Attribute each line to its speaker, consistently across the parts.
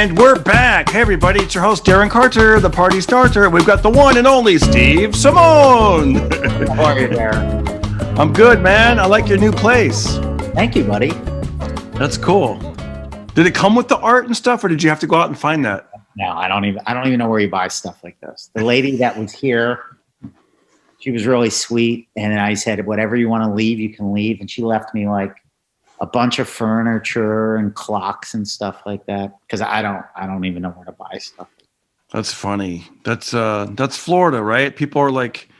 Speaker 1: And we're back. Hey, everybody. It's your host, Darren Carter, the party starter. We've got the one and only Steve Simeone.
Speaker 2: How are you, Darren?
Speaker 1: I'm good, man. I like your new place.
Speaker 2: Thank you, buddy.
Speaker 1: That's cool. Did it come with the art and stuff, or did you have to go out and find that?
Speaker 2: No, I don't even know where you buy stuff like this. The lady that was here, she was really sweet. And I said, whatever you want to leave, you can leave. And she left me like a bunch of furniture and clocks and stuff like that, because I don't even know where to buy stuff.
Speaker 1: That's funny. That's Florida, right? People are like,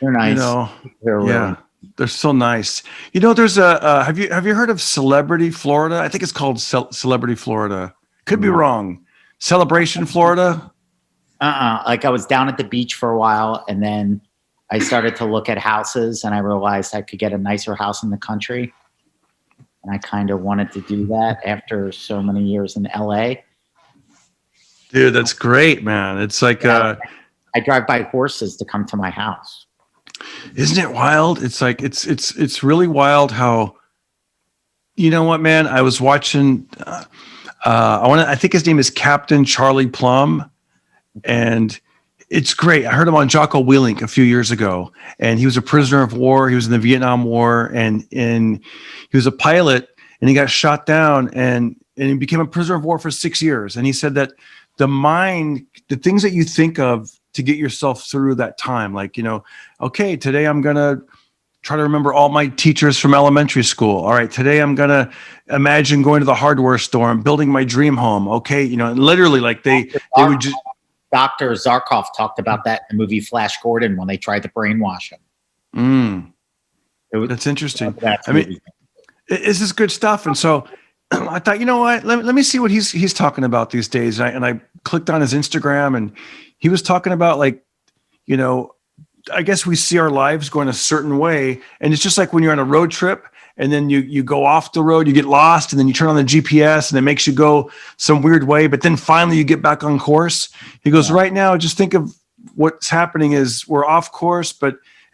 Speaker 2: they're nice.
Speaker 1: You know,
Speaker 2: they're really
Speaker 1: yeah, they're so nice. You know, there's a have you heard of Celebrity Florida? I think it's called Celebrity Florida. Could be wrong. Celebration Florida.
Speaker 2: Like I was down at the beach for a while, and then I started to look at houses, and I realized I could get a nicer house in the country. And I kind of wanted to do that after so many years in LA.
Speaker 1: Dude, that's great, man. It's like
Speaker 2: I drive by horses to come to my house.
Speaker 1: Isn't it wild? It's like it's really wild you know what, man? I was watching I think his name is Captain Charlie Plum, and it's great. I heard him on Jocko Willink a few years ago, and he was a prisoner of war. He was in the Vietnam War, and he was a pilot, and he got shot down, and he became a prisoner of war for 6 years. And he said that the things that you think of to get yourself through that time, like, you know, okay, today I'm going to try to remember all my teachers from elementary school. All right, today I'm going to imagine going to the hardware store and building my dream home. Okay, you know, and literally like they would just...
Speaker 2: Dr. Zarkov talked about that in the movie Flash Gordon when they tried to brainwash him.
Speaker 1: That's interesting. I mean, this is good stuff. And so I thought, you know what, let me see what he's talking about these days. And I clicked on his Instagram, and he was talking about, like, you know, I guess we see our lives going a certain way. And it's just like when you're on a road trip, and then you go off the road, you get lost, and then you turn on the GPS, and it makes you go some weird way. But then finally you get back on course. He goes, right now, just think of what's happening is we're off course,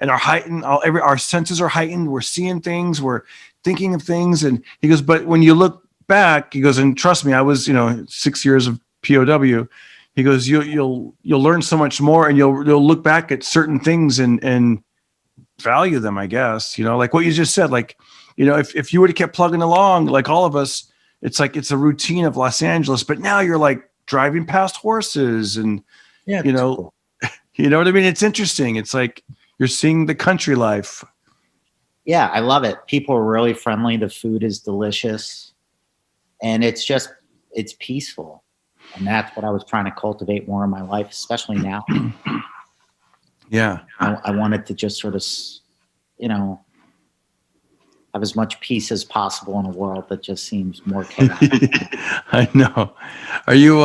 Speaker 1: and our senses are heightened. We're seeing things, we're thinking of things. And he goes, but when you look back, he goes, and trust me, I was, 6 years of POW. He goes, you'll learn so much more, and you'll look back at certain things and value them, I guess, like what you just said, like, if you would have kept plugging along, like all of us, it's like, it's a routine of Los Angeles, but now you're like driving past horses and,
Speaker 2: cool.
Speaker 1: You know what I mean? It's interesting. It's like you're seeing the country life.
Speaker 2: Yeah, I love it. People are really friendly. The food is delicious, and it's peaceful. And that's what I was trying to cultivate more in my life, especially now.
Speaker 1: Yeah.
Speaker 2: I wanted to just sort of, have as much peace as possible in a world that just seems more chaotic.
Speaker 1: I know. Are you,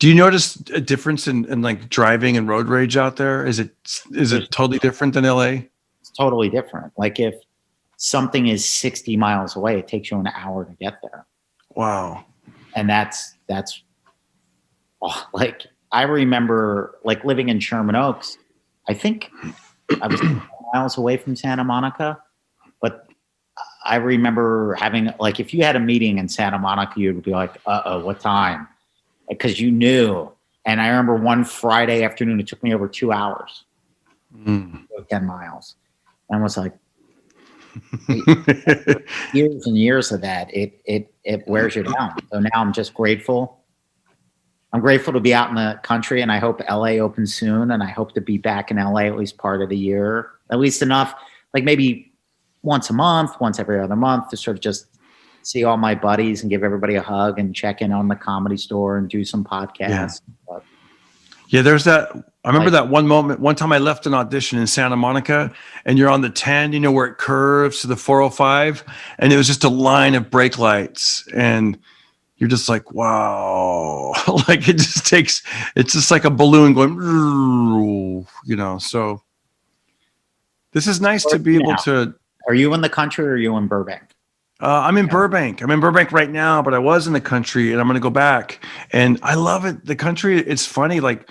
Speaker 1: do you notice a difference in like driving and road rage out there? Is it totally different than LA?
Speaker 2: It's totally different. Like if something is 60 miles away, it takes you an hour to get there.
Speaker 1: Wow.
Speaker 2: And that's like, I remember like living in Sherman Oaks. I think I was miles away from Santa Monica, but I remember having, like, if you had a meeting in Santa Monica, you'd be like, what time? Because you knew. And I remember one Friday afternoon, it took me over 2 hours, 10 miles. And I was like, years and years of that, it wears you down. So now I'm just grateful. I'm grateful to be out in the country, and I hope LA opens soon. And I hope to be back in LA at least part of the year, at least enough, like maybe once a month, once every other month, to sort of just see all my buddies and give everybody a hug and check in on the Comedy Store and do some podcasts.
Speaker 1: Yeah, there's that. I remember that one time I left an audition in Santa Monica, and you're on the 10, where it curves to the 405, and it was just a line of brake lights, and you're just like, wow. Like it's just like a balloon going, so this is nice to be able to.
Speaker 2: Are you in the country or are you in Burbank?
Speaker 1: I'm in Burbank. I'm in Burbank right now, but I was in the country, and I'm going to go back. And I love it. The country, it's funny. Like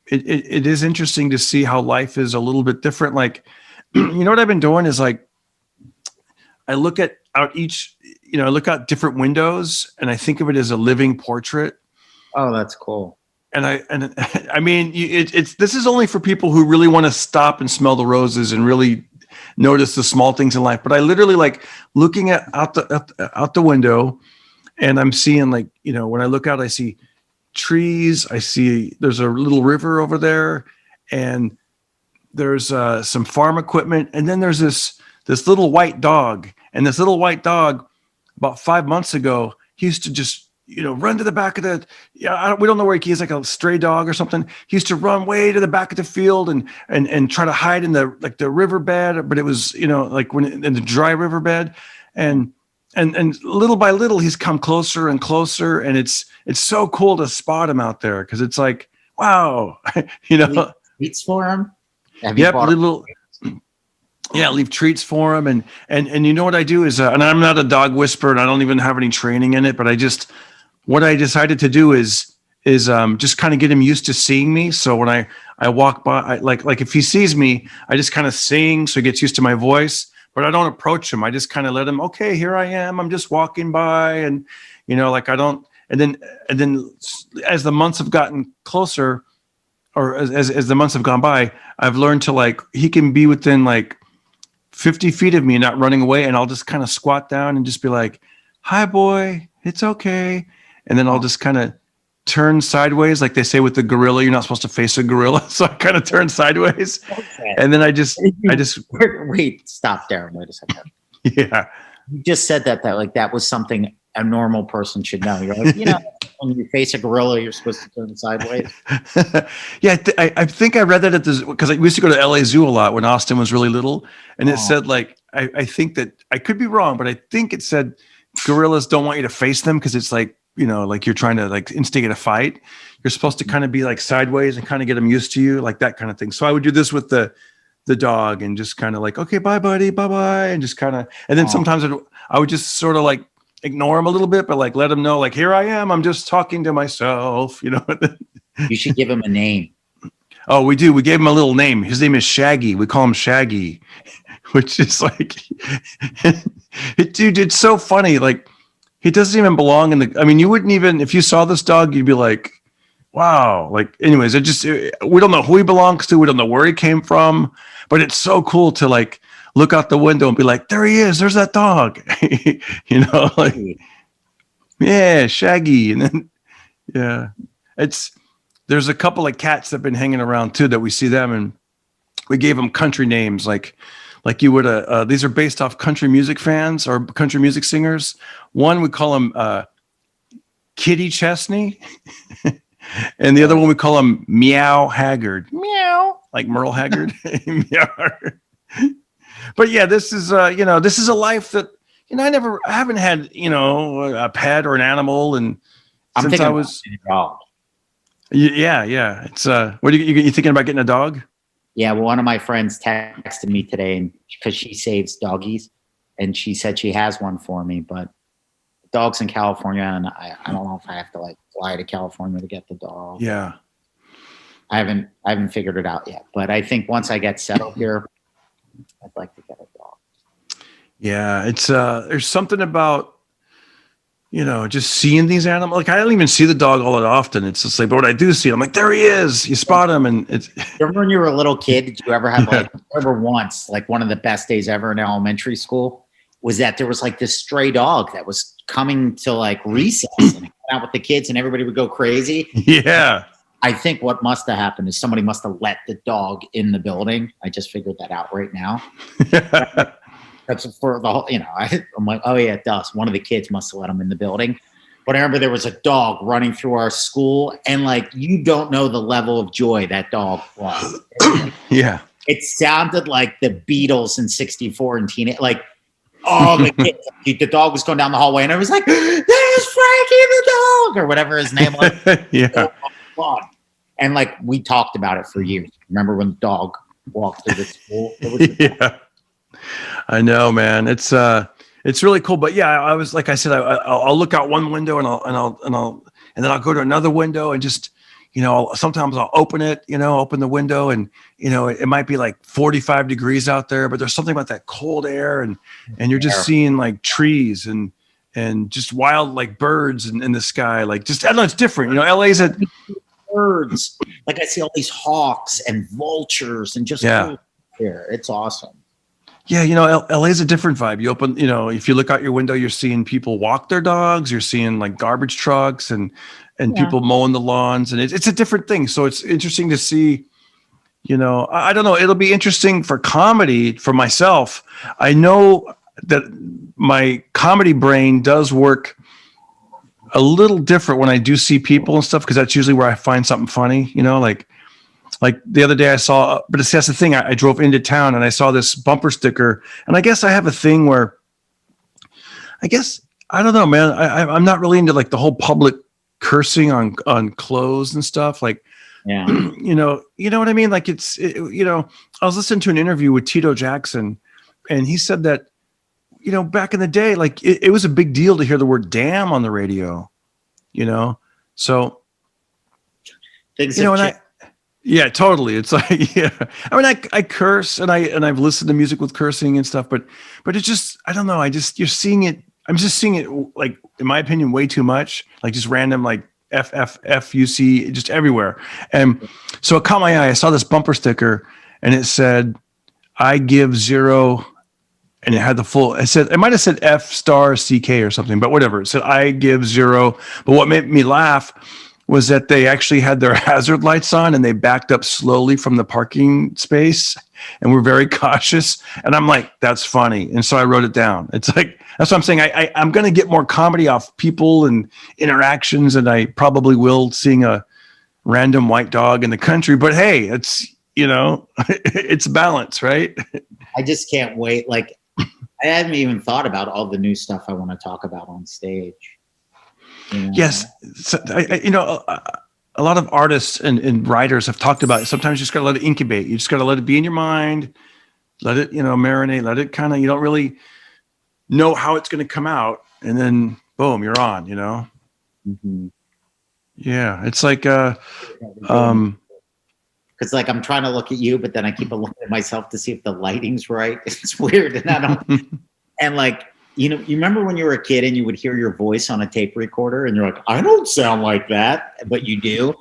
Speaker 1: it is interesting to see how life is a little bit different. Like, what I've been doing is like, I look out different windows, and I think of it as a living portrait.
Speaker 2: Oh, that's cool.
Speaker 1: And I mean, it's this is only for people who really want to stop and smell the roses and really notice the small things in life. But I literally like looking out the window, and I'm seeing, like, when I look out, I see trees. I see there's a little river over there, and there's some farm equipment, and then there's this little white dog. And this little white dog, about 5 months ago, he used to just run to the back of the, we don't know where he is, like a stray dog or something. He used to run way to the back of the field and try to hide in the riverbed, but it was like when in the dry riverbed, and little by little he's come closer and closer, and it's so cool to spot him out there, because it's like, wow.
Speaker 2: Treats for him.
Speaker 1: Yep, leave treats for him, and you know what I do is, and I'm not a dog whisperer, and I don't even have any training in it, but what I decided to do is just kind of get him used to seeing me. So when I walk by, like if he sees me, I just kind of sing, so he gets used to my voice, but I don't approach him. I just kind of let him, okay, here I am, I'm just walking by, and like I don't, and then as the months have gotten closer, or as the months have gone by, I've learned to, like, he can be within like 50 feet of me, not running away, and I'll just kind of squat down and just be like, hi boy, it's okay. And then I'll just kind of turn sideways, like they say with the gorilla, you're not supposed to face a gorilla. So I kind of turn sideways. Okay. And then I just
Speaker 2: wait, stop, Darren. Wait a second.
Speaker 1: Yeah.
Speaker 2: You just said that was something a normal person should know. You're like, when you face a gorilla, you're supposed to turn sideways.
Speaker 1: Yeah, I think I read that at this, because we used to go to LA Zoo a lot when Austin was really little, and it said, like, I think that, I could be wrong, but I think it said gorillas don't want you to face them, because it's like, like you're trying to, like, instigate a fight. You're supposed to kind of be like sideways and kind of get them used to you, like that kind of thing. So I would do this with the dog, and just kind of like, okay, bye buddy, bye, and just kind of, and then sometimes I would just sort of like ignore him a little bit, but like let him know, like, here I am, I'm just talking to myself.
Speaker 2: You should give him a name.
Speaker 1: Oh, we do. We gave him a little name. His name is Shaggy. We call him Shaggy, which is like, dude, it's so funny. Like, he doesn't even belong in I mean, you wouldn't even, if you saw this dog, you'd be like, wow. Like, anyways, we don't know who he belongs to. We don't know where he came from, but it's so cool to, like, look out the window and be like, there he is. There's that dog, like, yeah, Shaggy. And then, yeah, there's a couple of cats that have been hanging around too, that we see them, and we gave them country names. Like you would, these are based off country music fans or country music singers. One, we call him, Kitty Chesney. And the other one, we call him Meow Haggard. Meow. Like Merle Haggard. Meow. But yeah, this is a life that, I haven't had, a pet or an animal. And since I was, yeah. It's, what are you thinking about getting a dog?
Speaker 2: Yeah. Well, one of my friends texted me today, because she saves doggies, and she said she has one for me, but dog's in California, and I don't know if I have to, like, fly to California to get the dog.
Speaker 1: Yeah.
Speaker 2: I haven't figured it out yet, but I think once I get settled here, I'd like to get a dog. Yeah,
Speaker 1: it's there's something about, just seeing these animals. Like, I don't even see the dog all that often. It's just like, but when I do see it, I'm like, there he is. You spot him, and it's.
Speaker 2: Remember when you were a little kid? Did you ever have once, like, one of the best days ever in elementary school was that there was, like, this stray dog that was coming to, like, recess and hang out with the kids, and everybody would go crazy.
Speaker 1: Yeah.
Speaker 2: I think what must have happened is somebody must have let the dog in the building. I just figured that out right now. That's for the whole, I'm like, oh yeah, it does. One of the kids must have let him in the building. But I remember there was a dog running through our school, and, like, you don't know the level of joy that dog was.
Speaker 1: Yeah.
Speaker 2: It sounded like the Beatles in '64 and teenage, like, oh, the dog was going down the hallway, and I was like, there's Frankie the dog, or whatever his name was.
Speaker 1: Yeah.
Speaker 2: And, like, we talked about it for years. Remember when the dog walked through the school?
Speaker 1: Yeah, I know, man. It's really cool. But yeah, I was, like I said, I'll look out one window, and then I'll go to another window, and just, sometimes I'll open it, open the window, and it might be like 45 degrees out there, but there's something about that cold air, and you're just seeing, like, trees and and just wild like birds in the sky. Like just, I don't know, it's different. You know, LA's a
Speaker 2: birds. Like I see all these hawks and vultures and just here. It's awesome.
Speaker 1: Yeah, you know, LA's a different vibe. You open, you know, if you look out your window, you're seeing people walk their dogs. You're seeing like garbage trucks and people mowing the lawns, and it's a different thing. So it's interesting to see. You know, I don't know. It'll be interesting for comedy for myself. I know that my comedy brain does work a little different when I do see people and stuff, because that's usually where I find something funny. You know, like the other day I saw, but that's the thing. I drove into town and I saw this bumper sticker, and I guess I have a thing where, I don't know, man. I'm not really into like the whole public cursing on clothes and stuff. Like, you know what I mean? Like you know, I was listening to an interview with Tito Jackson, and he said that, you know, back in the day, like it was a big deal to hear the word damn on the radio, you know? So,
Speaker 2: things,
Speaker 1: you know, and yeah, totally. It's like, yeah, I mean, I curse and I've listened to music with cursing and stuff, but it's just, I don't know. I'm just seeing it, like, in my opinion, way too much, like just random, like FFFUC just everywhere. And so it caught my eye. I saw this bumper sticker and it said, I give zero. And it had it might have said F*CK or something, but whatever. It said, I give zero. But what made me laugh was that they actually had their hazard lights on and they backed up slowly from the parking space and were very cautious. And I'm like, that's funny. And so I wrote it down. It's like, that's what I'm saying. I'm going to get more comedy off people and interactions, and I probably will, seeing a random white dog in the country. But hey, it's, you know, it's balance, right?
Speaker 2: I just can't wait. Like, I hadn't even thought about all the new stuff I want to talk about on stage. You know?
Speaker 1: Yes. So, you know, a lot of artists and writers have talked about it. Sometimes you just got to let it incubate. You just got to let it be in your mind, let it, you know, marinate, let it kind of, you don't really know how it's going to come out. And then boom, you're on, you know?
Speaker 2: Mm-hmm.
Speaker 1: Yeah. It's like,
Speaker 2: because like I'm trying to look at you, but then I keep looking at myself to see if the lighting's right. It's weird, and I don't. And like, you know, you remember when you were a kid and you would hear your voice on a tape recorder, and you're like, I don't sound like that, but you do.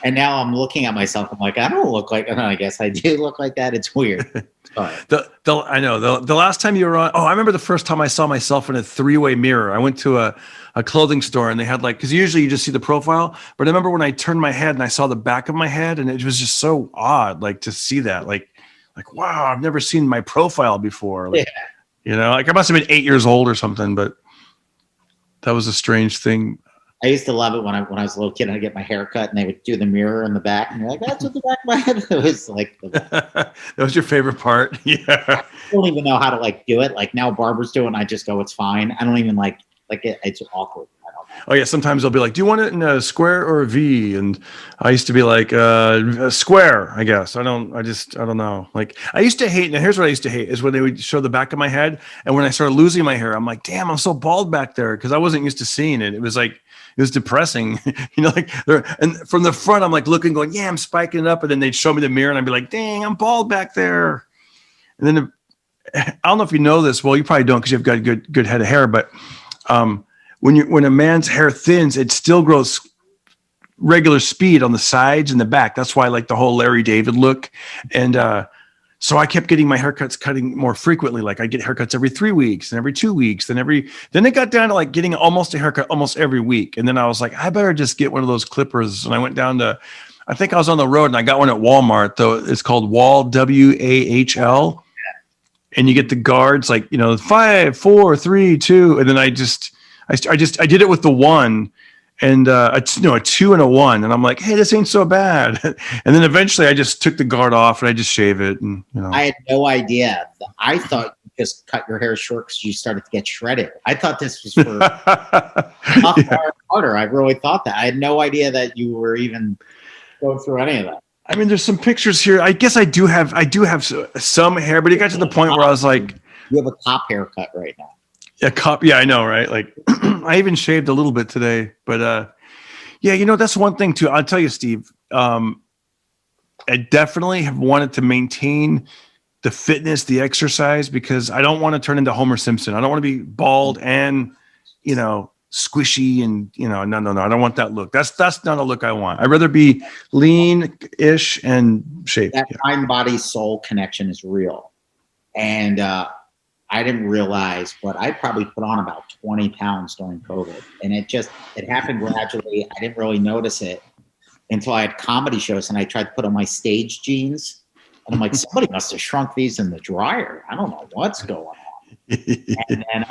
Speaker 2: And now I'm looking at myself. I'm like, I don't look like. And I guess I do look like that. It's weird.
Speaker 1: I know the last time you were on. Oh, I remember the first time I saw myself in a 3-way mirror. I went to a clothing store and they had like, because usually you just see the profile, but I remember when I turned my head and I saw the back of my head, and it was just so odd, like to see that, like wow, I've never seen my profile before. Like, you know, like I must have been 8 years old or something, but that was a strange thing.
Speaker 2: I used to love it when I was a little kid and I'd get my hair cut and they would do the mirror in the back and you're like, that's what the back of my head. It was like
Speaker 1: that was your favorite part. Yeah.
Speaker 2: I don't even know how to like do it. Like now barbers do it and I just go, it's fine. I don't even like it, it's awkward. I don't know.
Speaker 1: Oh yeah, sometimes they'll be like, do you want it in a square or a V? And I used to be like, a square, I guess. I don't know. Like I used to hate, and here's what I used to hate is when they would show the back of my head, and when I started losing my hair, I'm like, damn, I'm so bald back there, because I wasn't used to seeing it. It was like, it was depressing, you know, like and from the front, I'm like looking, going, yeah, I'm spiking it up. And then they'd show me the mirror and I'd be like, dang, I'm bald back there. And then I don't know if you know this. Well, you probably don't, because you've got a good head of hair, but when a man's hair thins, it still grows regular speed on the sides and the back. That's why I like the whole Larry David look. And, so I kept getting my haircuts cutting more frequently. Like I get haircuts every 3 weeks and every 2 weeks. Then it got down to like getting almost a haircut almost every week. And then I was like, I better just get one of those clippers. And I went down to, I think I was on the road and I got one at Walmart, though. It's called Wahl, WAHL. And you get the guards, like, you know, 5, 4, 3, 2. And then I did it with the 1 and a 2 and a 1, and I'm like, hey, this ain't so bad. And then eventually I just took the guard off and I just shave it. And you know,
Speaker 2: I had no idea. I thought you just cut your hair short because you started to get shredded. I thought this was for Carter. I really thought that. I had no idea that you were even going through any of that.
Speaker 1: I mean, there's some pictures here. I guess I do have some hair, but it got to the point where I was like,
Speaker 2: you have a top haircut right now.
Speaker 1: A cop. Yeah, I know. Right. Like I even shaved a little bit today, but yeah, you know, that's one thing too. I'll tell you, Steve, I definitely have wanted to maintain the fitness, the exercise, because I don't want to turn into Homer Simpson. I don't want to be bald and squishy and, no, I don't want that look. That's not a look I want. I'd rather be lean-ish and shaped.
Speaker 2: That mind, body, soul connection is real. And I didn't realize, but I probably put on about 20 pounds during COVID. And it happened gradually. I didn't really notice it until I had comedy shows and I tried to put on my stage jeans. And I'm like, somebody must have shrunk these in the dryer. I don't know what's going on. And then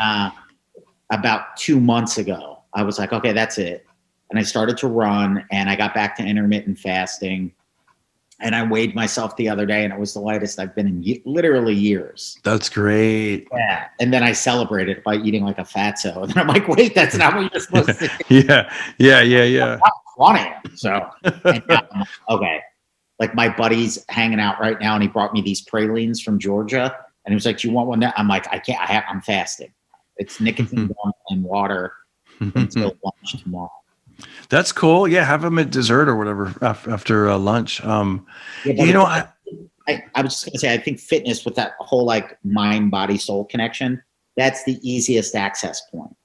Speaker 2: about 2 months ago, I was like, okay, that's it. And I started to run and I got back to intermittent fasting. And I weighed myself the other day and it was the lightest I've been in literally years.
Speaker 1: That's great.
Speaker 2: Yeah. And then I celebrated by eating like a fatso. And I'm like, wait, that's not what you're supposed to do.
Speaker 1: Yeah.
Speaker 2: I'm 20. So, okay. Like my buddy's hanging out right now and he brought me these pralines from Georgia. And he was like, do you want one? I'm like, I can't, I'm fasting. It's nicotine and water until lunch tomorrow.
Speaker 1: That's cool. Yeah, have them at dessert or whatever after lunch. I
Speaker 2: was just gonna say, I think fitness with that whole like mind, body, soul connection, that's the easiest access point.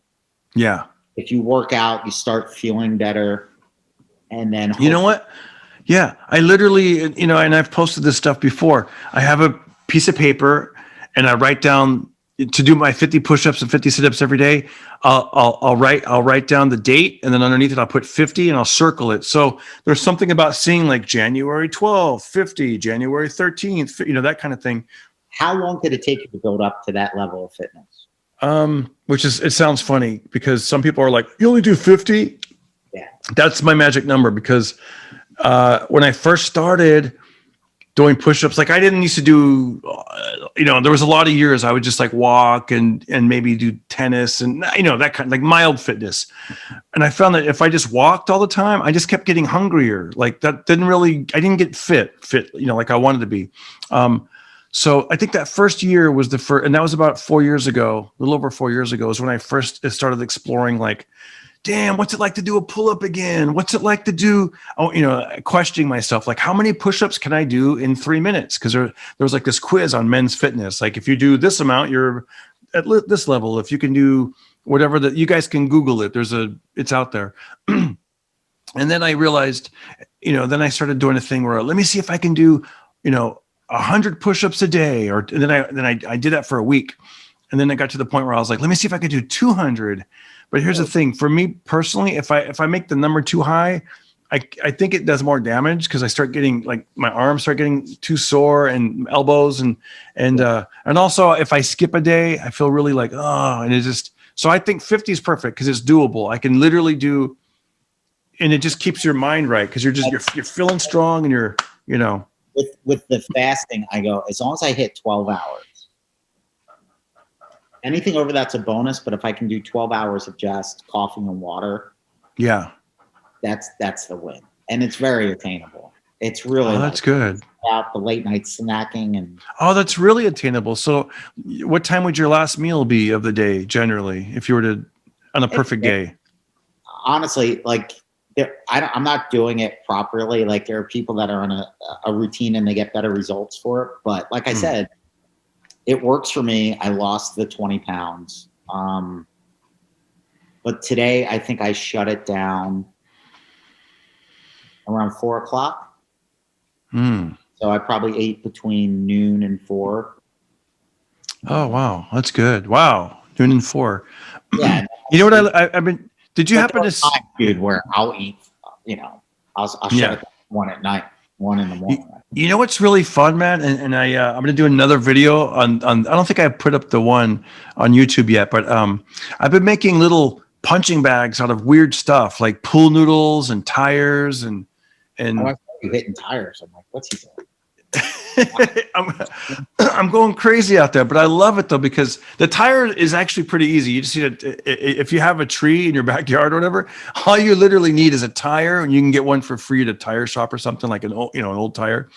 Speaker 1: Yeah.
Speaker 2: If you work out, you start feeling better, and then
Speaker 1: you know what? Yeah, I literally, and I've posted this stuff before. I have a piece of paper, and I write down to do my 50 push-ups and 50 sit-ups every day. I'll write down the date, and then underneath it I'll put 50 and I'll circle it. So there's something about seeing like January 12th, 50, January 13th, that kind of thing.
Speaker 2: How long did it take you to build up to that level of fitness?
Speaker 1: It sounds funny because some people are like, you only do 50?
Speaker 2: Yeah.
Speaker 1: That's my magic number because when I first started doing push-ups, like I didn't used to do, there was a lot of years I would just like walk and maybe do tennis and, that kind of like mild fitness. And I found that if I just walked all the time, I just kept getting hungrier. Like I didn't get fit, like I wanted to be. So I think that first year was the first, and that was about 4 years ago, a little over 4 years ago is when I first started exploring like, damn, what's it like to do a pull-up again? What's it like to do, questioning myself, like how many push-ups can I do in 3 minutes? Because there was like this quiz on Men's Fitness. Like if you do this amount, you're at this level. If you can do whatever that, you guys can Google it. It's out there. And then I realized, then I started doing a thing where let me see if I can do, 100 push-ups a day. And then I did that for a week. And then I got to the point where I was like, let me see if I could do 200. But here's the thing, for me personally, if I make the number too high, I think it does more damage because I start getting like my arms start getting too sore and elbows and also if I skip a day, I feel really like, and it just, so I think 50 is perfect because it's doable. I can literally do, and it just keeps your mind right because you're feeling strong and you're.
Speaker 2: With the fasting, I go, as long as I hit 12 hours. Anything over that's a bonus, but if I can do 12 hours of just coffee and water,
Speaker 1: yeah,
Speaker 2: that's the win. And it's very attainable. It's really
Speaker 1: that's good.
Speaker 2: About the late night snacking and
Speaker 1: that's really attainable. So what time would your last meal be of the day generally if you were to on a perfect day?
Speaker 2: Honestly, like I'm not doing it properly. Like there are people that are on a routine and they get better results for it. But like I said, it works for me. I lost the 20 pounds. But today I think I shut it down around 4 o'clock. So I probably ate between noon and 4.
Speaker 1: Oh, wow. That's good. Wow. Noon and 4.
Speaker 2: Yeah.
Speaker 1: You know what I've been, did you happen to
Speaker 2: dude, where I'll eat, I'll shut it down 1 at night, 1 in the morning.
Speaker 1: You know what's really fun, man? And I'm going to do another video on I don't think I put up the one on YouTube yet, but I've been making little punching bags out of weird stuff like pool noodles and tires and
Speaker 2: I you hitting tires. I'm like, what's he doing?
Speaker 1: I'm going crazy out there, but I love it though because the tire is actually pretty easy. You just need if you have a tree in your backyard or whatever, all you literally need is a tire, and you can get one for free at a tire shop or something like an old tire,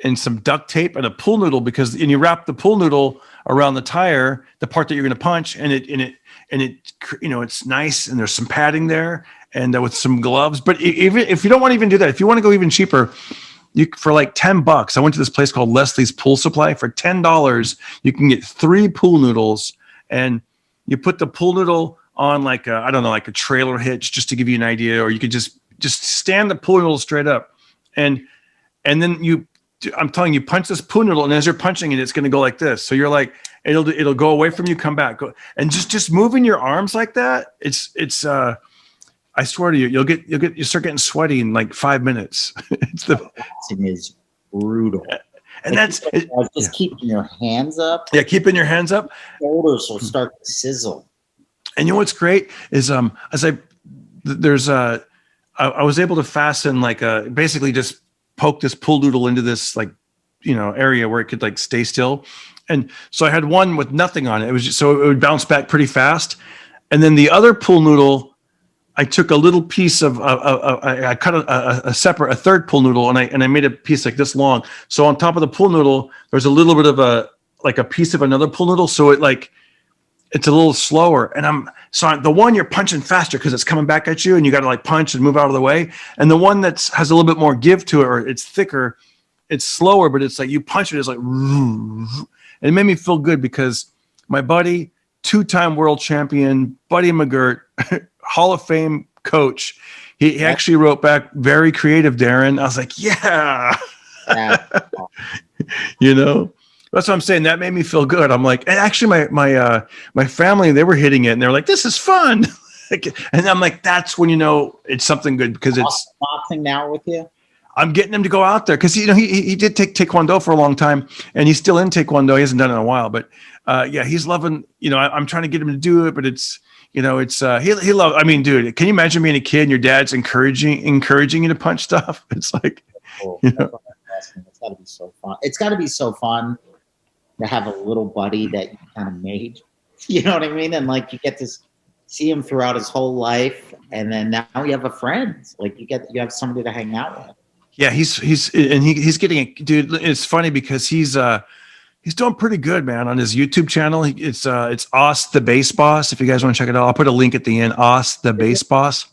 Speaker 1: and some duct tape and a pool noodle and you wrap the pool noodle around the tire, the part that you're going to punch, and it's nice and there's some padding there and with some gloves. But even if you don't want to even do that, if you want to go even cheaper. For like $10, I went to this place called Leslie's Pool Supply. For $10, you can get 3 pool noodles, and you put the pool noodle on like I don't know, like a trailer hitch, just to give you an idea, or you could just stand the pool noodle straight up, and then I'm telling you, punch this pool noodle, and as you're punching it, it's going to go like this. So you're like, it'll go away from you, come back, go, and just moving your arms like that. It's I swear to you, you start getting sweaty in like 5 minutes.
Speaker 2: Boxing is brutal.
Speaker 1: And
Speaker 2: like
Speaker 1: that's
Speaker 2: just keeping your hands up.
Speaker 1: Yeah, keeping your hands up.
Speaker 2: Shoulders will start to sizzle.
Speaker 1: And you know what's great is I was able to fasten like basically just poke this pool noodle into this like area where it could like stay still. And so I had one with nothing on it. It was just, so it would bounce back pretty fast. And then the other pool noodle, I took a little piece of I cut a third pool noodle, and I made a piece like this long. So on top of the pool noodle, there's a little bit of a piece of another pool noodle. So it's a little slower. And the one you're punching faster because it's coming back at you, and you got to like punch and move out of the way. And the one that has a little bit more give to it, or it's thicker, it's slower, but it's like you punch it, it's like, and it made me feel good because my buddy, 2-time world champion, Buddy McGirt, Hall of Fame coach, he actually wrote back, very creative, Darren. I was like, yeah. That's what I'm saying. That made me feel good. I'm like, and actually my family, they were hitting it, and they're like, this is fun. And I'm like, that's when it's something good, because it's
Speaker 2: boxing now with you.
Speaker 1: I'm getting him to go out there because he did take Taekwondo for a long time, and he's still in Taekwondo. He hasn't done it in a while, but he's loving. I'm trying to get him to do it, but it's he loves. I mean, dude, can you imagine being a kid and your dad's encouraging you to punch stuff? It's like,
Speaker 2: cool. It's got to be so fun. It's got to be so fun to have a little buddy that you kind of made. You know what I mean? And like you get to see him throughout his whole life, and then now you have a friend. Like you have somebody to hang out with.
Speaker 1: Yeah, he's getting a dude. It's funny because he's doing pretty good, man, on his YouTube channel. It's Aaaaand the Bass Boss. If you guys want to check it out, I'll put a link at the end. Aaaaand the Bass Boss,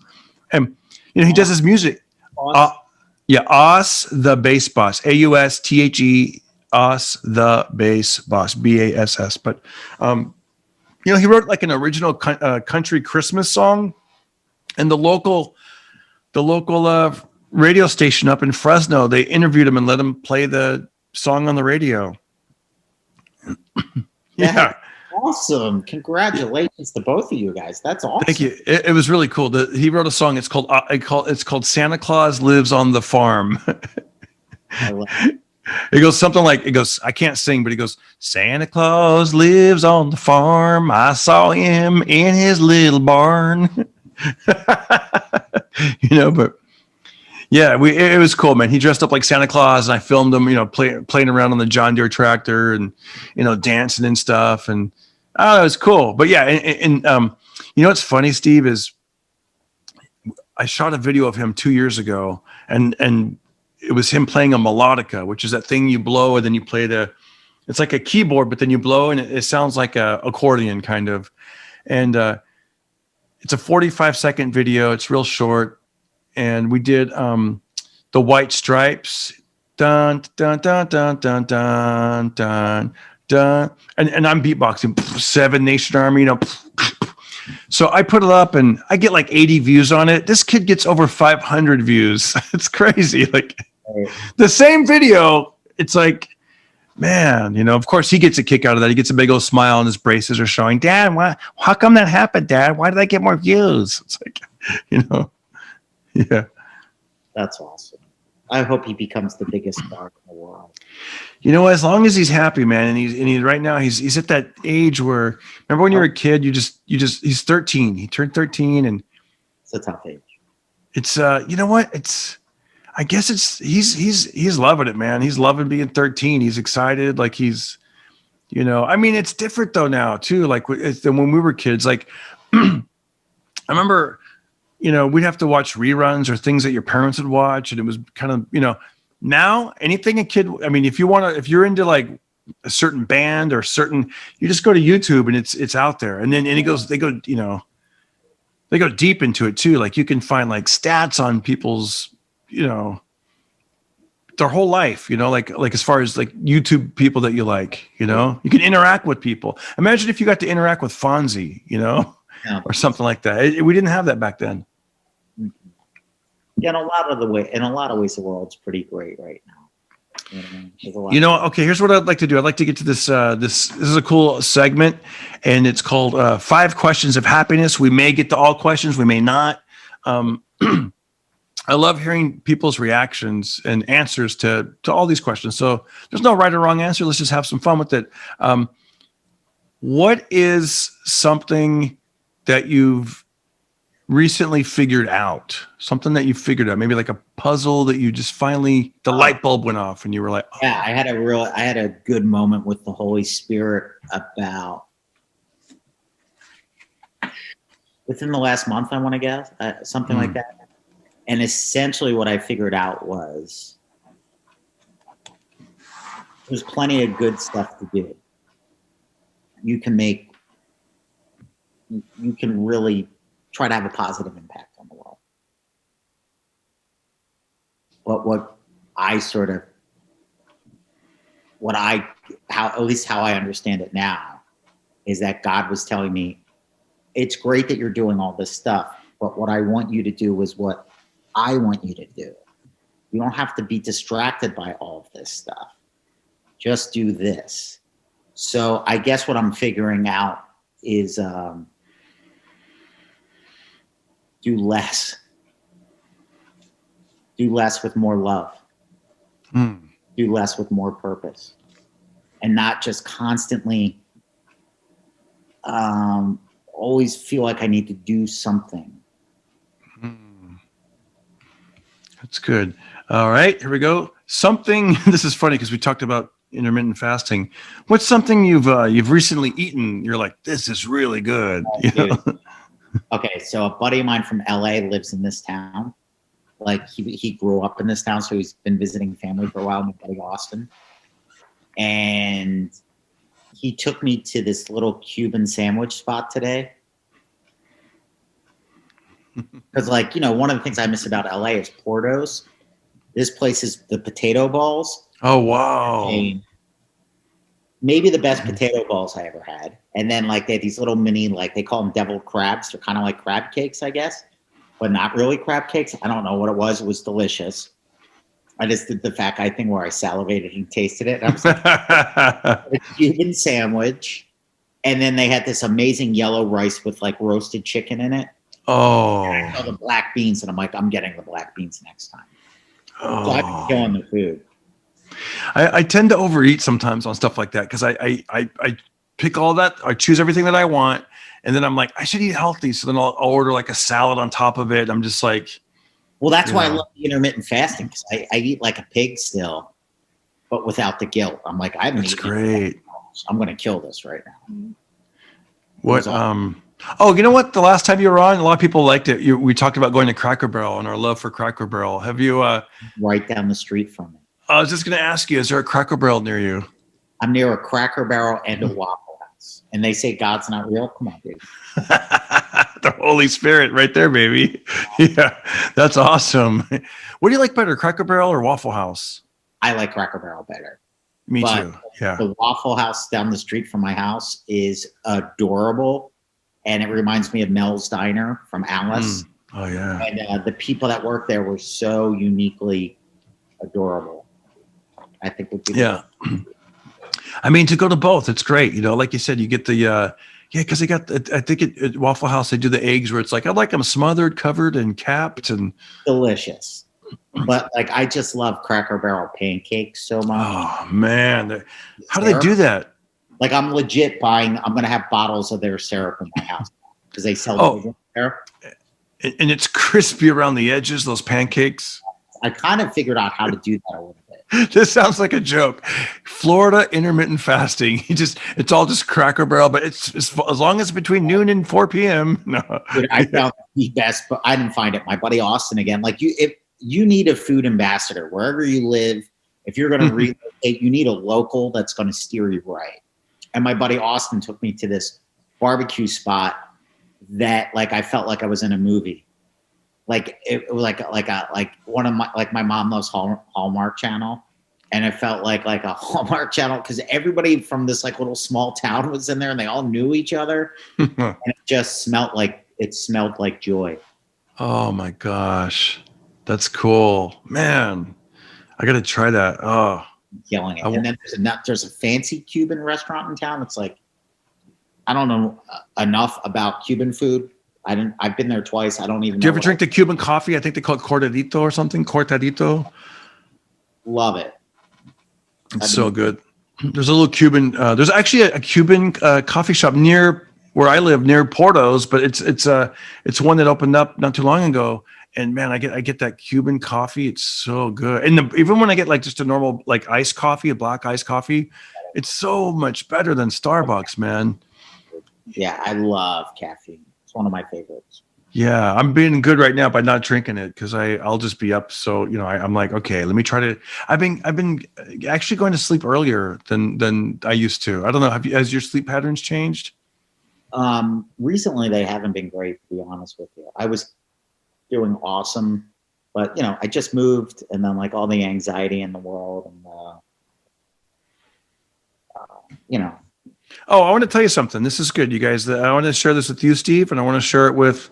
Speaker 1: and he does his music. Aaaaand the Bass Boss. AUSTHE. Aaaaand the Bass Boss. BASS. But he wrote like an original country Christmas song, and the local radio station up in Fresno, they interviewed him and let him play the song on the radio. Yeah.
Speaker 2: Awesome. Congratulations to both of you guys. That's awesome.
Speaker 1: Thank you. It was really cool. He wrote a song. It's called Santa Claus Lives on the Farm.
Speaker 2: I love it.
Speaker 1: It goes something like, I can't sing, but he goes, Santa Claus lives on the farm. I saw him in his little barn. But yeah, it was cool, man. He dressed up like Santa Claus, and I filmed him, playing around on the John Deere tractor, and dancing and stuff, and it was cool. But yeah, and what's funny, Steve, is I shot a video of him 2 years ago, and it was him playing a melodica, which is that thing you blow and then you play it's like a keyboard, but then you blow and it sounds like a accordion kind of, and it's a 45-second video. It's real short. And we did the White Stripes, dun dun dun dun dun dun dun dun, and I'm beatboxing, Seven Nation Army, So I put it up, and I get like 80 views on it. This kid gets over 500 views. It's crazy. Like the same video. It's like, man, of course he gets a kick out of that. He gets a big old smile, and his braces are showing. Dad, how come that happened, Dad? Why did I get more views? It's like, Yeah,
Speaker 2: that's awesome. I hope he becomes the biggest star in the world.
Speaker 1: As long as he's happy, man, and he's right now he's at that age where, remember when you were a kid, he's 13. He turned 13, and
Speaker 2: it's a tough age.
Speaker 1: It's I guess he's loving it, man. He's loving being 13. He's excited, like he's, I mean, it's different though now too. Like than when we were kids. Like I remember. We'd have to watch reruns or things that your parents would watch. And it was kind of, now anything a kid, I mean, if you're into like a certain band or you just go to YouTube and it's out there. And then, they go deep into it too. Like you can find like stats on people's, their whole life, like as far as like YouTube people that you like, you can interact with people. Imagine if you got to interact with Fonzie,
Speaker 2: Yeah.
Speaker 1: or something like that. We didn't have that back then.
Speaker 2: Yeah, in a lot of ways, the world's pretty great right now. You know what I mean? There's a lot
Speaker 1: Okay, here's what I'd like to do. I'd like to get to this. This is a cool segment, and it's called 5 Questions of Happiness. We may get to all questions, we may not. I love hearing people's reactions and answers to all these questions. So there's no right or wrong answer. Let's just have some fun with it. What is something that you've recently figured out? Something that you figured out, maybe like a puzzle that you just finally, the light bulb went off and you were like, oh.
Speaker 2: Yeah, I had a good moment with the Holy Spirit about within the last month, I want to guess, something like that. And essentially what I figured out was there's plenty of good stuff to do. You can really try to have a positive impact on the world. But at least how I understand it now, is that God was telling me, it's great that you're doing all this stuff, but what I want you to do is what I want you to do. You don't have to be distracted by all of this stuff. Just do this. So I guess what I'm figuring out is do less. Do less with more love. Do less with more purpose. And not just constantly always feel like I need to do something.
Speaker 1: That's good. All right, here we go. Something, this is funny because we talked about intermittent fasting. What's something you've recently eaten? You're like, this is really good.
Speaker 2: Okay, so a buddy of mine from LA lives in this town. Like he grew up in this town, so he's been visiting family for a while, my buddy Austin. And he took me to this little Cuban sandwich spot today. Because one of the things I miss about LA is Porto's. This place is the potato balls.
Speaker 1: Oh, wow.
Speaker 2: Maybe the best potato balls I ever had. And then they have these little mini, they call them deviled crabs. They're kind of like crab cakes, I guess, but not really crab cakes. I don't know what it was. It was delicious. I just did the fat guy thing where I salivated and tasted it. And I was like, a Cuban sandwich. And then they had this amazing yellow rice with roasted chicken in it.
Speaker 1: Oh.
Speaker 2: And I saw the black beans, and I'm like, I'm getting the black beans next time.
Speaker 1: Oh.
Speaker 2: So I've been killing the food.
Speaker 1: I tend to overeat sometimes on stuff like that because I pick all that, I choose everything that I want, and then I'm like, I should eat healthy. So then I'll order a salad on top of it. I'm just like,
Speaker 2: well, that's why I love the intermittent fasting, because I eat like a pig still, but without the guilt. I'm like, I haven't
Speaker 1: that's
Speaker 2: eaten.
Speaker 1: Great.
Speaker 2: I'm going to kill this right now.
Speaker 1: What? Oh, you know what? The last time you were on, a lot of people liked it. We talked about going to Cracker Barrel and our love for Cracker Barrel. Have you?
Speaker 2: Right down the street from me.
Speaker 1: I was just going to ask you, is there a Cracker Barrel near you?
Speaker 2: I'm near a Cracker Barrel and a Waffle House. And they say God's not real. Come on, dude.
Speaker 1: The Holy Spirit right there, baby. Yeah, that's awesome. What do you like better, Cracker Barrel or Waffle House?
Speaker 2: I like Cracker Barrel better.
Speaker 1: Me too. Yeah.
Speaker 2: The Waffle House down the street from my house is adorable. And it reminds me of Mel's Diner from Alice.
Speaker 1: Oh, yeah.
Speaker 2: And the people that work there were so uniquely adorable. I think would be
Speaker 1: I mean, to go to both, it's great. Like you said, you get the because they got. I think at Waffle House they do the eggs where it's like I like them smothered, covered, and capped, and
Speaker 2: delicious. But I just love Cracker Barrel pancakes so much.
Speaker 1: Oh man, how do they do that?
Speaker 2: I'm legit buying. I'm gonna have bottles of their syrup in my house because they sell it there.
Speaker 1: And it's crispy around the edges. Those pancakes.
Speaker 2: I kind of figured out how to do that a little bit.
Speaker 1: This sounds like a joke. Florida intermittent fasting. It's all just Cracker Barrel, but it's as long as it's between noon and 4 p.m. No.
Speaker 2: Dude, I found the best, but I didn't find it. My buddy Austin again. If you need a food ambassador wherever you live, if you're going to relocate, you need a local that's going to steer you right. And my buddy Austin took me to this barbecue spot that I felt like I was in a movie. like it was like one of my mom loves Hallmark Channel, and it felt like a Hallmark Channel because everybody from this like little small town was in there, and they all knew each other, and it just smelled like joy.
Speaker 1: Oh my gosh, that's cool, man. I gotta try that. Oh,
Speaker 2: Killing it. And then there's a fancy Cuban restaurant in town. It's like, I don't know enough about Cuban food. I've been there twice. I don't even know.
Speaker 1: Do you ever drink the Cuban coffee? I think they call it cortadito or something. Cortadito.
Speaker 2: Love it.
Speaker 1: It's so good. There's a little Cuban. There's actually a Cuban coffee shop near where I live, near Porto's, but it's one that opened up not too long ago. And man, I get that Cuban coffee. It's so good. And even when I get like just a normal like iced coffee, a black iced coffee, it's so much better than Starbucks, man.
Speaker 2: Yeah, I love caffeine. It's one of my favorites.
Speaker 1: Yeah, I'm being good right now by not drinking it because I'll just be up. So I'm like, okay, let me try to. I've been actually going to sleep earlier than I used to. I don't know. Has your sleep patterns changed?
Speaker 2: Recently, they haven't been great, to be honest with you. I was doing awesome, but I just moved, and then like all the anxiety in the world, and
Speaker 1: Oh, I want to tell you something. This is good, you guys. I want to share this with you, Steve, and I want to share it with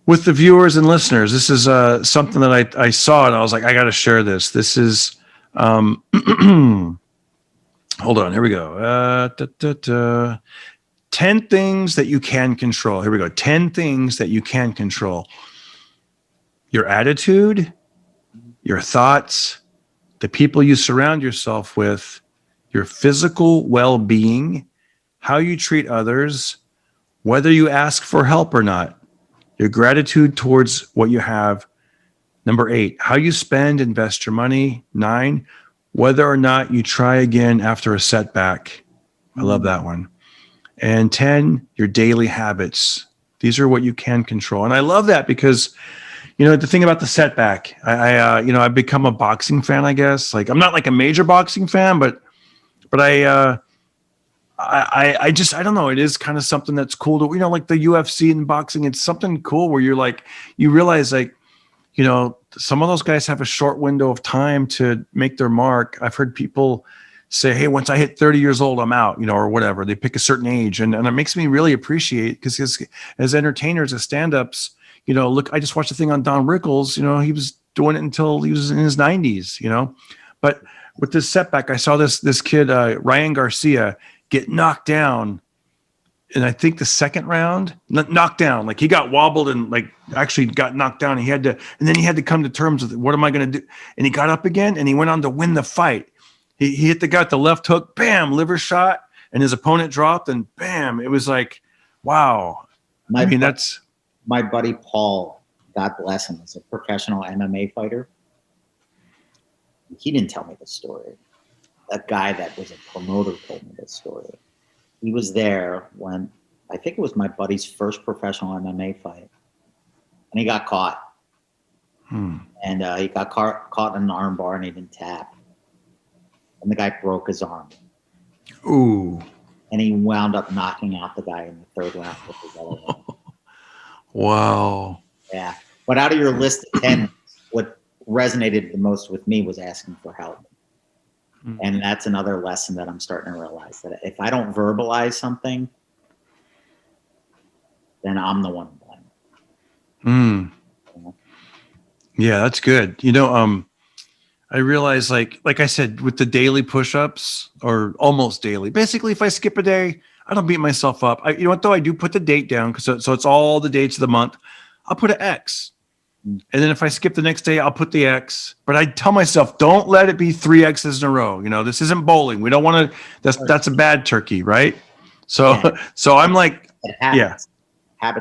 Speaker 1: the viewers and listeners. This is something that I saw, and I was like, I got to share this. This is, hold on. Here we go. 10 things that you can control. Here we go. 10 things that you can control. Your attitude, your thoughts, the people you surround yourself with, your physical well-being, how you treat others, whether you ask for help or not, your gratitude towards what you have. Number 8, how you invest your money. 9, whether or not you try again after a setback. I love that one. And 10, your daily habits. These are what you can control. And I love that because, the thing about the setback, I've become a boxing fan, I guess. Like, I'm not like a major boxing fan, but I don't know. It is kind of something that's cool to, like the UFC and boxing. It's something cool where you're like, you realize like, some of those guys have a short window of time to make their mark. I've heard people say, hey, once I hit 30 years old, I'm out, or whatever. They pick a certain age. And it makes me really appreciate because as entertainers, as stand-ups, look, I just watched a thing on Don Rickles, he was doing it until he was in his 90s, but with this setback, I saw this kid, Ryan Garcia, get knocked down. And I think the second round, knocked down, like he got wobbled and like actually got knocked down. And then he had to come to terms with what am I going to do? And he got up again and he went on to win the fight. He hit the guy with the left hook, bam, liver shot, and his opponent dropped, and bam, it was like, wow. That's
Speaker 2: my buddy Paul, God bless him, is a professional MMA fighter. He didn't tell me the story. A guy that was a promoter told me this story. He was there when I think it was my buddy's first professional MMA fight, and he got caught. And he got caught in an arm bar, and he didn't tap. And the guy broke his arm.
Speaker 1: Ooh.
Speaker 2: And he wound up knocking out the guy in the third round with his other one.
Speaker 1: Wow.
Speaker 2: Yeah. But out of your list of 10, what resonated the most with me was asking for help. And that's another lesson that I'm starting to realize, that if I don't verbalize something, then I'm the one to blame.
Speaker 1: Yeah, that's good. I realize like I said, with the daily push-ups or almost daily, basically if I skip a day, I don't beat myself up. You know what though? I do put the date down so it's all the dates of the month. I'll put an X. And then if I skip the next day, I'll put the X. But I tell myself, don't let it be 3 X's in a row. This isn't bowling. We don't want to. That's a bad turkey, right? So I'm like,
Speaker 2: habits.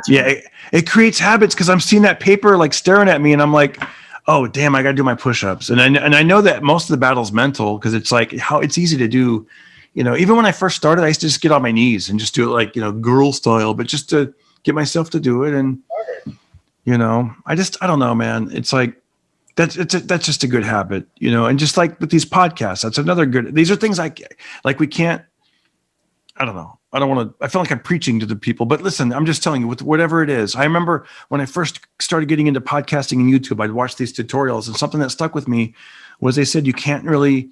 Speaker 1: Yeah, it creates habits because I'm seeing that paper like staring at me, and I'm like, oh damn, I got to do my push-ups. And I know that most of the battle's mental because it's like how it's easy to do. Even when I first started, I used to just get on my knees and just do it like girl style, but just to get myself to do it. And I don't know, man. It's like that's just a good habit, and just like with these podcasts, that's another good. These are things we can't. I don't know. I don't want to, I feel like I'm preaching to the people, but listen, I'm just telling you with whatever it is. I remember when I first started getting into podcasting and YouTube, I'd watch these tutorials, and something that stuck with me was they said, you can't really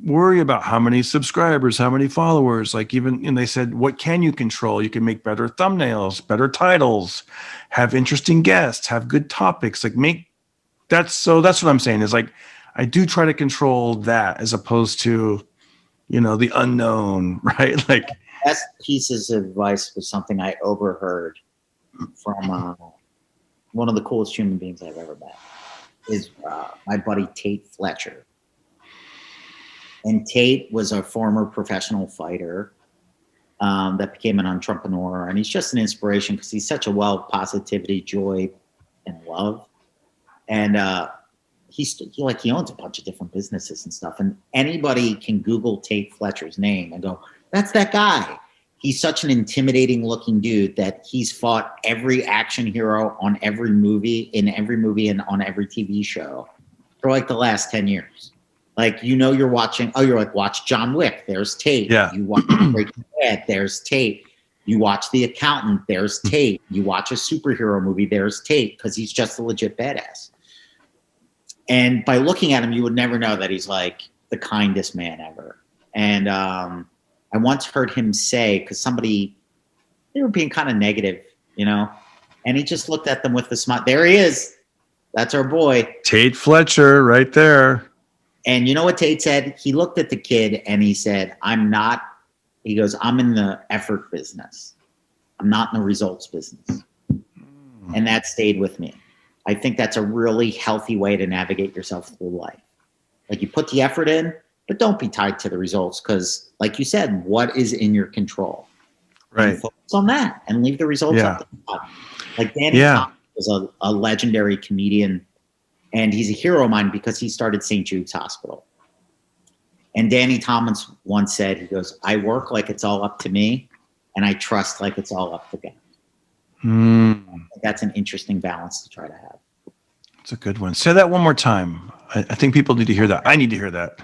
Speaker 1: worry about how many subscribers, how many followers, like even, and they said, what can you control? You can make better thumbnails, better titles, have interesting guests, have good topics, like that's what I'm saying is like, I do try to control that as opposed to, the unknown, right? Like,
Speaker 2: Best pieces of advice was something I overheard from one of the coolest human beings I've ever met. Is my buddy Tate Fletcher. And Tate was a former professional fighter that became an entrepreneur, and he's just an inspiration because he's such a well of positivity, joy, and love. And he owns a bunch of different businesses and stuff. And anybody can Google Tate Fletcher's name and go, that's that guy. He's such an intimidating looking dude that he's fought every action hero on every movie, and on every TV show for like the last 10 years. Like, you're watching, you're like, watch John Wick, there's Tate.
Speaker 1: Yeah.
Speaker 2: You watch Breaking Bad, there's Tate. You watch The Accountant, there's Tate. You watch a superhero movie, there's Tate, because he's just a legit badass. And by looking at him, you would never know that he's like the kindest man ever. And I once heard him say, because they were being kind of negative, and he just looked at them with a smile. There he is. That's our boy.
Speaker 1: Tate Fletcher right there.
Speaker 2: And you know what Tate said? He looked at the kid and he said, I'm in the effort business. I'm not in the results business. And that stayed with me. I think that's a really healthy way to navigate yourself through life. Like, you put the effort in, but don't be tied to the results, because like you said, what is in your control?
Speaker 1: Right.
Speaker 2: And focus on that and leave the results up to God. Like Danny Thomas was a legendary comedian, and he's a hero of mine because he started St. Jude's Hospital. And Danny Thomas once said, he goes, I work like it's all up to me, and I trust like it's all up to God. That's an interesting balance to try to have.
Speaker 1: It's a good one. Say that one more time. I think people need to hear that. I need to hear that.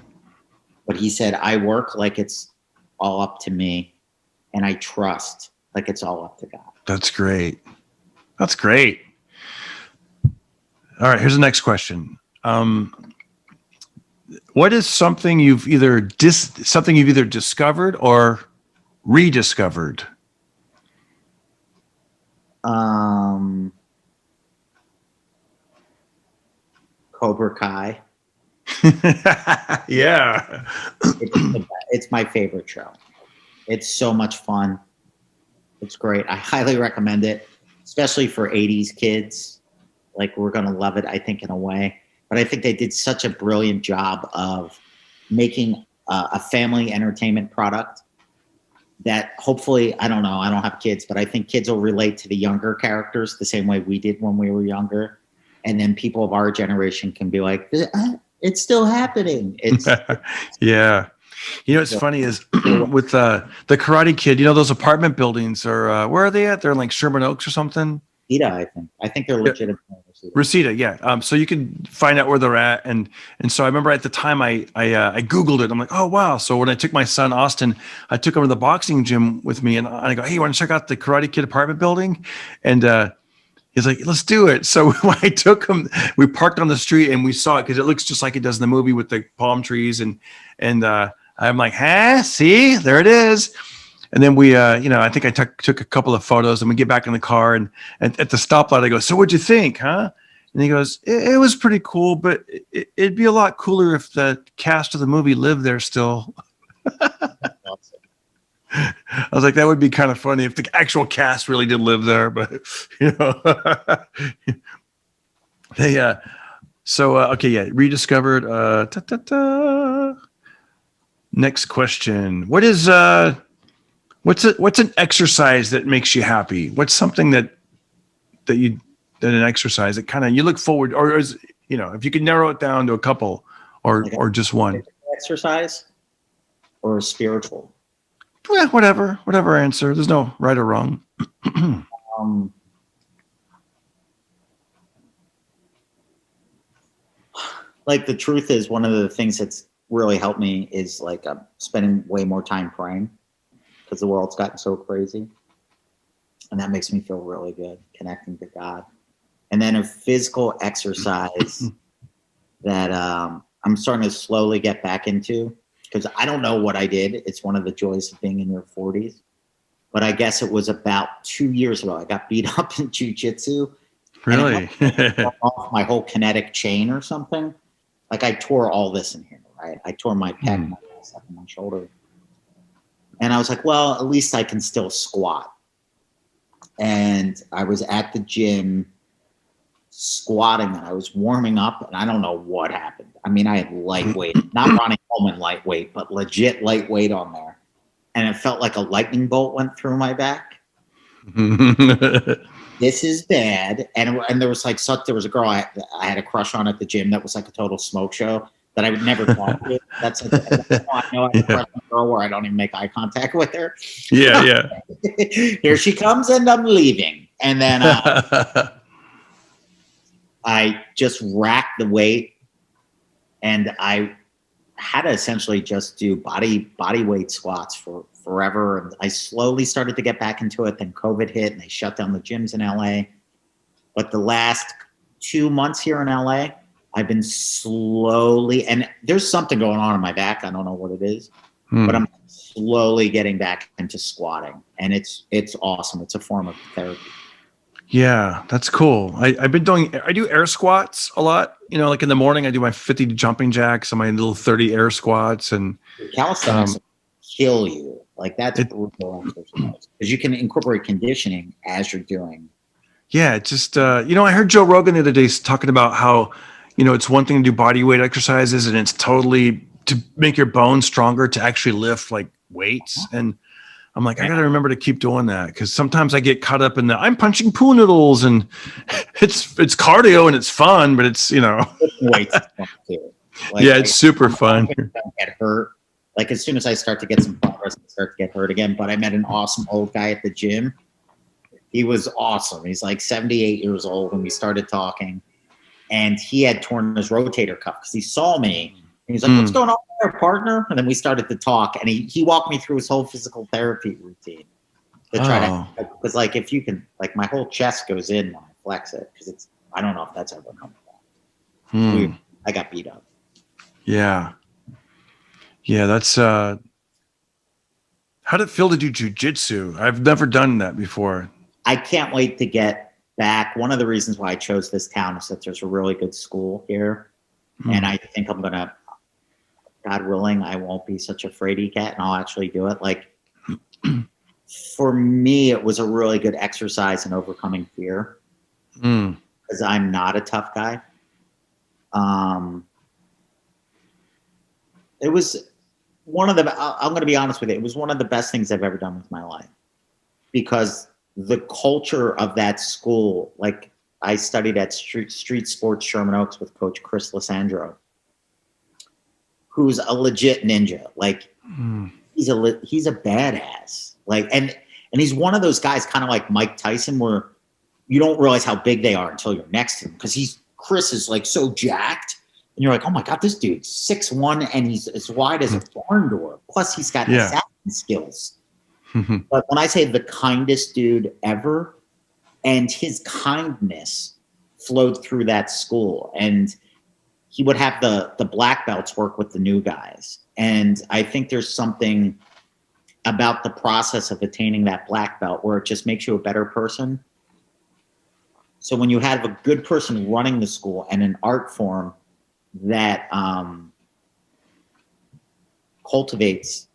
Speaker 2: But he said, I work like it's all up to me, and I trust like it's all up to God.
Speaker 1: That's great. That's great. All right, here's the next question. What is something you've either discovered or rediscovered?
Speaker 2: Cobra Kai.
Speaker 1: Yeah.
Speaker 2: It's my favorite show. It's so much fun. It's great. I highly recommend it, especially for 80s kids. Like, we're going to love it, I think, in a way. But I think they did such a brilliant job of making a family entertainment product that hopefully, I don't know, I don't have kids, but I think kids will relate to the younger characters the same way we did when we were younger. And then people of our generation can be like, it's still happening. It's
Speaker 1: yeah. What's funny is with the Karate Kid, those apartment buildings are, where are they at? They're in like Sherman Oaks or something.
Speaker 2: Reseda, I think they're legitimate.
Speaker 1: Reseda, yeah. So you can find out where they're at, and so I remember at the time I Googled it. I'm like, oh wow. So when I took my son Austin, I took him to the boxing gym with me, and I go, hey, you want to check out the Karate Kid apartment building? And he's like, let's do it. So when I took him, we parked on the street and we saw it because it looks just like it does in the movie with the palm trees, and I'm like, see, there it is. And then we, I think I took a couple of photos, and we get back in the car, and at the stoplight, I go, so what'd you think, huh? And he goes, it was pretty cool, but it'd be a lot cooler if the cast of the movie lived there still. I was like, that would be kind of funny if the actual cast really did live there, but they, rediscovered, Next question. What's an exercise that makes you happy? What's something that an exercise that kind of you look forward, or is, if you could narrow it down to a couple or just one?
Speaker 2: Exercise or spiritual?
Speaker 1: Yeah, whatever answer. There's no right or wrong.
Speaker 2: Like, the truth is, one of the things that's really helped me is like spending way more time praying. because the world's gotten so crazy. And that makes me feel really good, connecting to God. And then a physical exercise that I'm starting to slowly get back into, because I don't know what I did. It's one of the joys of being in your 40s. But I guess it was about 2 years ago. I got beat up in jiu-jitsu.
Speaker 1: Really?
Speaker 2: And it went off my whole kinetic chain or something. Like I tore all this in here, right? I tore my pec, my bicep, and my shoulder. And I was like, well, at least I can still squat. And I was at the gym squatting and I was warming up and I don't know what happened. I mean, I had lightweight, not Ronnie Coleman lightweight, but legit lightweight on there. And it felt like a lightning bolt went through my back. This is bad. And there was like there was a girl I had a crush on at the gym that was like a total smoke show that I would never talk to. That's like, I know I have a crush on a girl where I don't even make eye contact with her.
Speaker 1: Yeah.
Speaker 2: Here she comes and I'm leaving. And then I just racked the weight and I had to essentially just do body weight squats for forever. And I slowly started to get back into it. Then COVID hit and they shut down the gyms in LA. But the last 2 months here in LA, I've been slowly, and there's something going on in my back. I don't know what it is, but I'm slowly getting back into squatting. And it's awesome. It's a form of therapy. Yeah,
Speaker 1: that's cool. I do air squats a lot. You know, like in the morning, I do my 50 jumping jacks and my little 30 air squats. And
Speaker 2: calisthenics kill you. Like that's brutal exercise because you can incorporate conditioning as you're doing.
Speaker 1: Yeah, it's just I heard Joe Rogan the other day talking about how, it's one thing to do body weight exercises and it's totally to make your bones stronger to actually lift like weights. And I'm like, I got to remember to keep doing that because sometimes I get caught up in I'm punching pool noodles and it's cardio and it's fun, but it's,
Speaker 2: weights fun too. Like,
Speaker 1: yeah, it's super fun.
Speaker 2: Don't get hurt. Like as soon as I start to get some progress, I start to get hurt again. But I met an awesome old guy at the gym. He was awesome. He's like 78 years old when we started talking. And he had torn his rotator cuff because he saw me. And he's like, what's going on there, partner? And then we started to talk. And he walked me through his whole physical therapy routine to try to, because like if you can, like my whole chest goes in when I flex it because I don't know if that's ever come back. I got beat up.
Speaker 1: Yeah. Yeah, that's how did it feel to do jujitsu? I've never done that before.
Speaker 2: I can't wait to get back. One of the reasons why I chose this town is that there's a really good school here. And I think I'm going to, God willing, I won't be such a fraidy cat and I'll actually do it. Like for me, it was a really good exercise in overcoming fear because I'm not a tough guy. It was one of the, I'm going to be honest with you. It was one of the best things I've ever done with my life because the culture of that school, like I studied at Street Sports Sherman Oaks with Coach Chris Lissandro, who's a legit ninja. Like he's a badass. Like, and he's one of those guys kind of like Mike Tyson where you don't realize how big they are until you're next to him. Cause Chris is like so jacked. And you're like, oh my God, this dude's 6'1" and he's as wide as a barn door. Plus he's got assassin skills. But when I say the kindest dude ever, and his kindness flowed through that school, and he would have the black belts work with the new guys. And I think there's something about the process of attaining that black belt where it just makes you a better person. So when you have a good person running the school and an art form that cultivates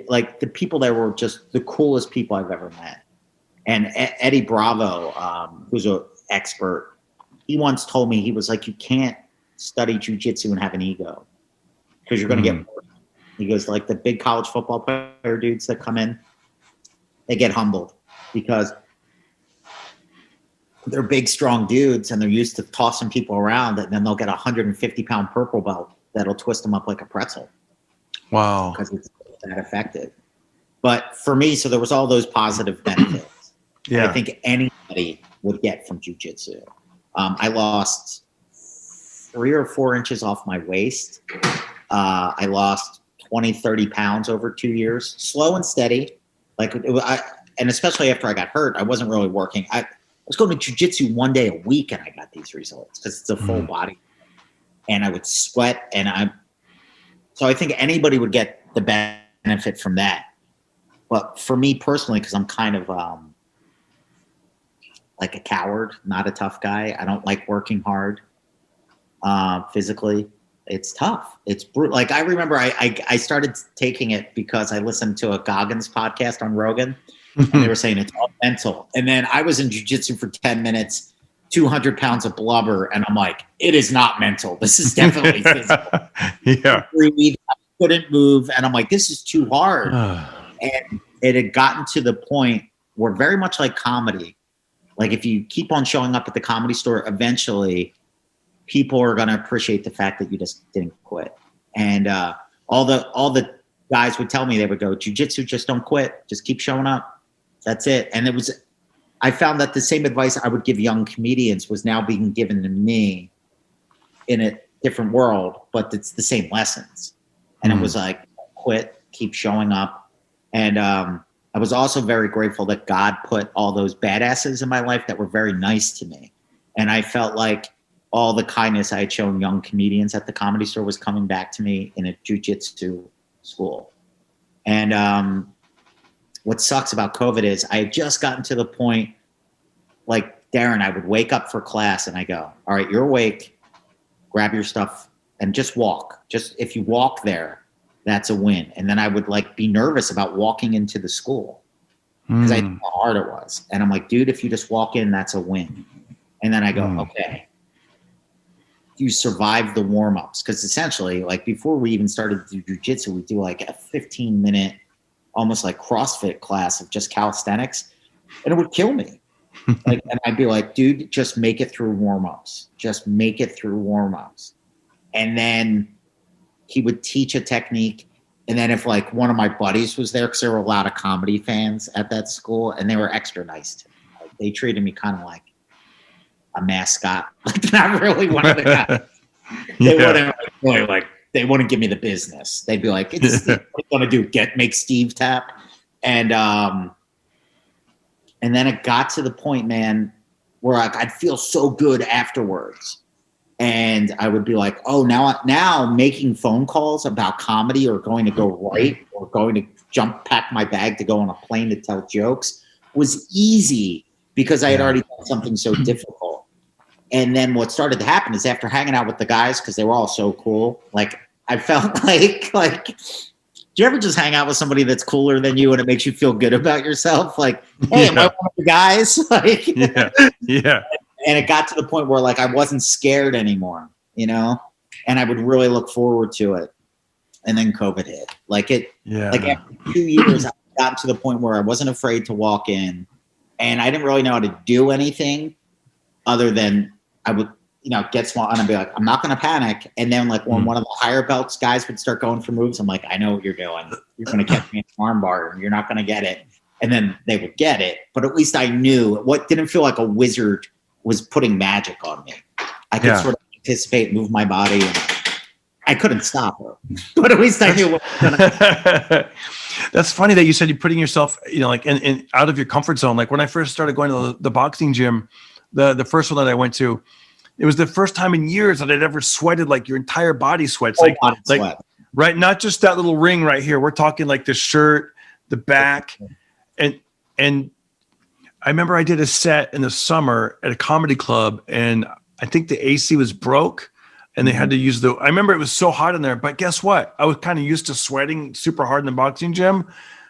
Speaker 2: like the people there were just the coolest people I've ever met. And Eddie Bravo, who's an expert, he once told me, he was like, you can't study jujitsu and have an ego because you're going to get bored. He goes, like the big college football player dudes that come in, they get humbled because they're big, strong dudes and they're used to tossing people around, and then they'll get a 150-pound purple belt that'll twist them up like a pretzel.
Speaker 1: Wow.
Speaker 2: Because it's that effective. But for me, so there was all those positive benefits. I think anybody would get from jiu-jitsu. I lost 3 or 4 inches off my waist. I lost 20, 30 pounds over 2 years, slow and steady. Like and especially after I got hurt, I wasn't really working. I was going to jiu-jitsu 1 day a week and I got these results because it's a full body. And I would sweat so I think anybody would get the benefit from that. But for me personally, because I'm kind of like a coward, not a tough guy. I don't like working hard physically. It's tough. It's brutal. Like I remember I started taking it because I listened to a Goggins podcast on Rogan and they were saying it's all mental. And then I was in jiu-jitsu for 10 minutes, 200 pounds of blubber. And I'm like, it is not mental. This is definitely physical.
Speaker 1: Yeah.
Speaker 2: I couldn't move. And I'm like, this is too hard. And it had gotten to the point where very much like comedy, like if you keep on showing up at the Comedy Store, eventually people are going to appreciate the fact that you just didn't quit. And all the guys would tell me, they would go, jiu-jitsu, just don't quit. Just keep showing up. That's it. And I found that the same advice I would give young comedians was now being given to me in a different world, but it's the same lessons. And it was like, quit, keep showing up. And I was also very grateful that God put all those badasses in my life that were very nice to me. And I felt like all the kindness I had shown young comedians at the Comedy Store was coming back to me in a jiu-jitsu school. And what sucks about COVID is I had just gotten to the point, like Darren, I would wake up for class and I go, all right, you're awake, grab your stuff and just walk. Just if you walk there, that's a win. And then I would like be nervous about walking into the school because I knew how hard it was. And I'm like, dude, if you just walk in, that's a win. And then I go, okay, you survive the warm-ups. Because essentially, like before we even started to do jiu-jitsu, we do like a 15-minute, almost like CrossFit class of just calisthenics. And it would kill me. Like, and I'd be like, dude, just make it through warm-ups. Just make it through warm-ups. And then he would teach a technique. And then if like one of my buddies was there, because there were a lot of comedy fans at that school, and they were extra nice to me. Like, they treated me kind of like a mascot, like not really one of the guys. They wouldn't really they wouldn't give me the business. They'd be like, "It's Steve. What are you gonna do? Make Steve tap?" And then it got to the point, man, where I'd feel so good afterwards. And I would be like, oh, now making phone calls about comedy or going to go write or going to pack my bag to go on a plane to tell jokes was easy because I had already done something so difficult. And then what started to happen is after hanging out with the guys, because they were all so cool, like I felt like, do you ever just hang out with somebody that's cooler than you and it makes you feel good about yourself? Like, hey, am I one of the guys? Like,
Speaker 1: yeah.
Speaker 2: And it got to the point where like I wasn't scared anymore, you know, and I would really look forward to it. And then COVID hit. Like after 2 years, I got to the point where I wasn't afraid to walk in, and I didn't really know how to do anything other than I would, get small and I'd be like, I'm not going to panic. And then like when one of the higher belts guys would start going for moves, I'm like, I know what you're doing. You're going to catch me in an arm bar and you're not going to get it. And then they would get it. But at least I knew what didn't feel like a wizard was putting magic on me. I could sort of anticipate, move my body, and I couldn't stop her. But at least I knew what was going to.
Speaker 1: That's funny that you said you're putting yourself, like in out of your comfort zone. Like when I first started going to the boxing gym, the first one that I went to, it was the first time in years that I'd ever sweated. Like your entire body sweats, like right, not just that little ring right here. We're talking like the shirt, the back, and I remember I did a set in the summer at a comedy club, and I think the AC was broke, and they had to use I remember it was so hot in there, but guess what? I was kind of used to sweating super hard in the boxing gym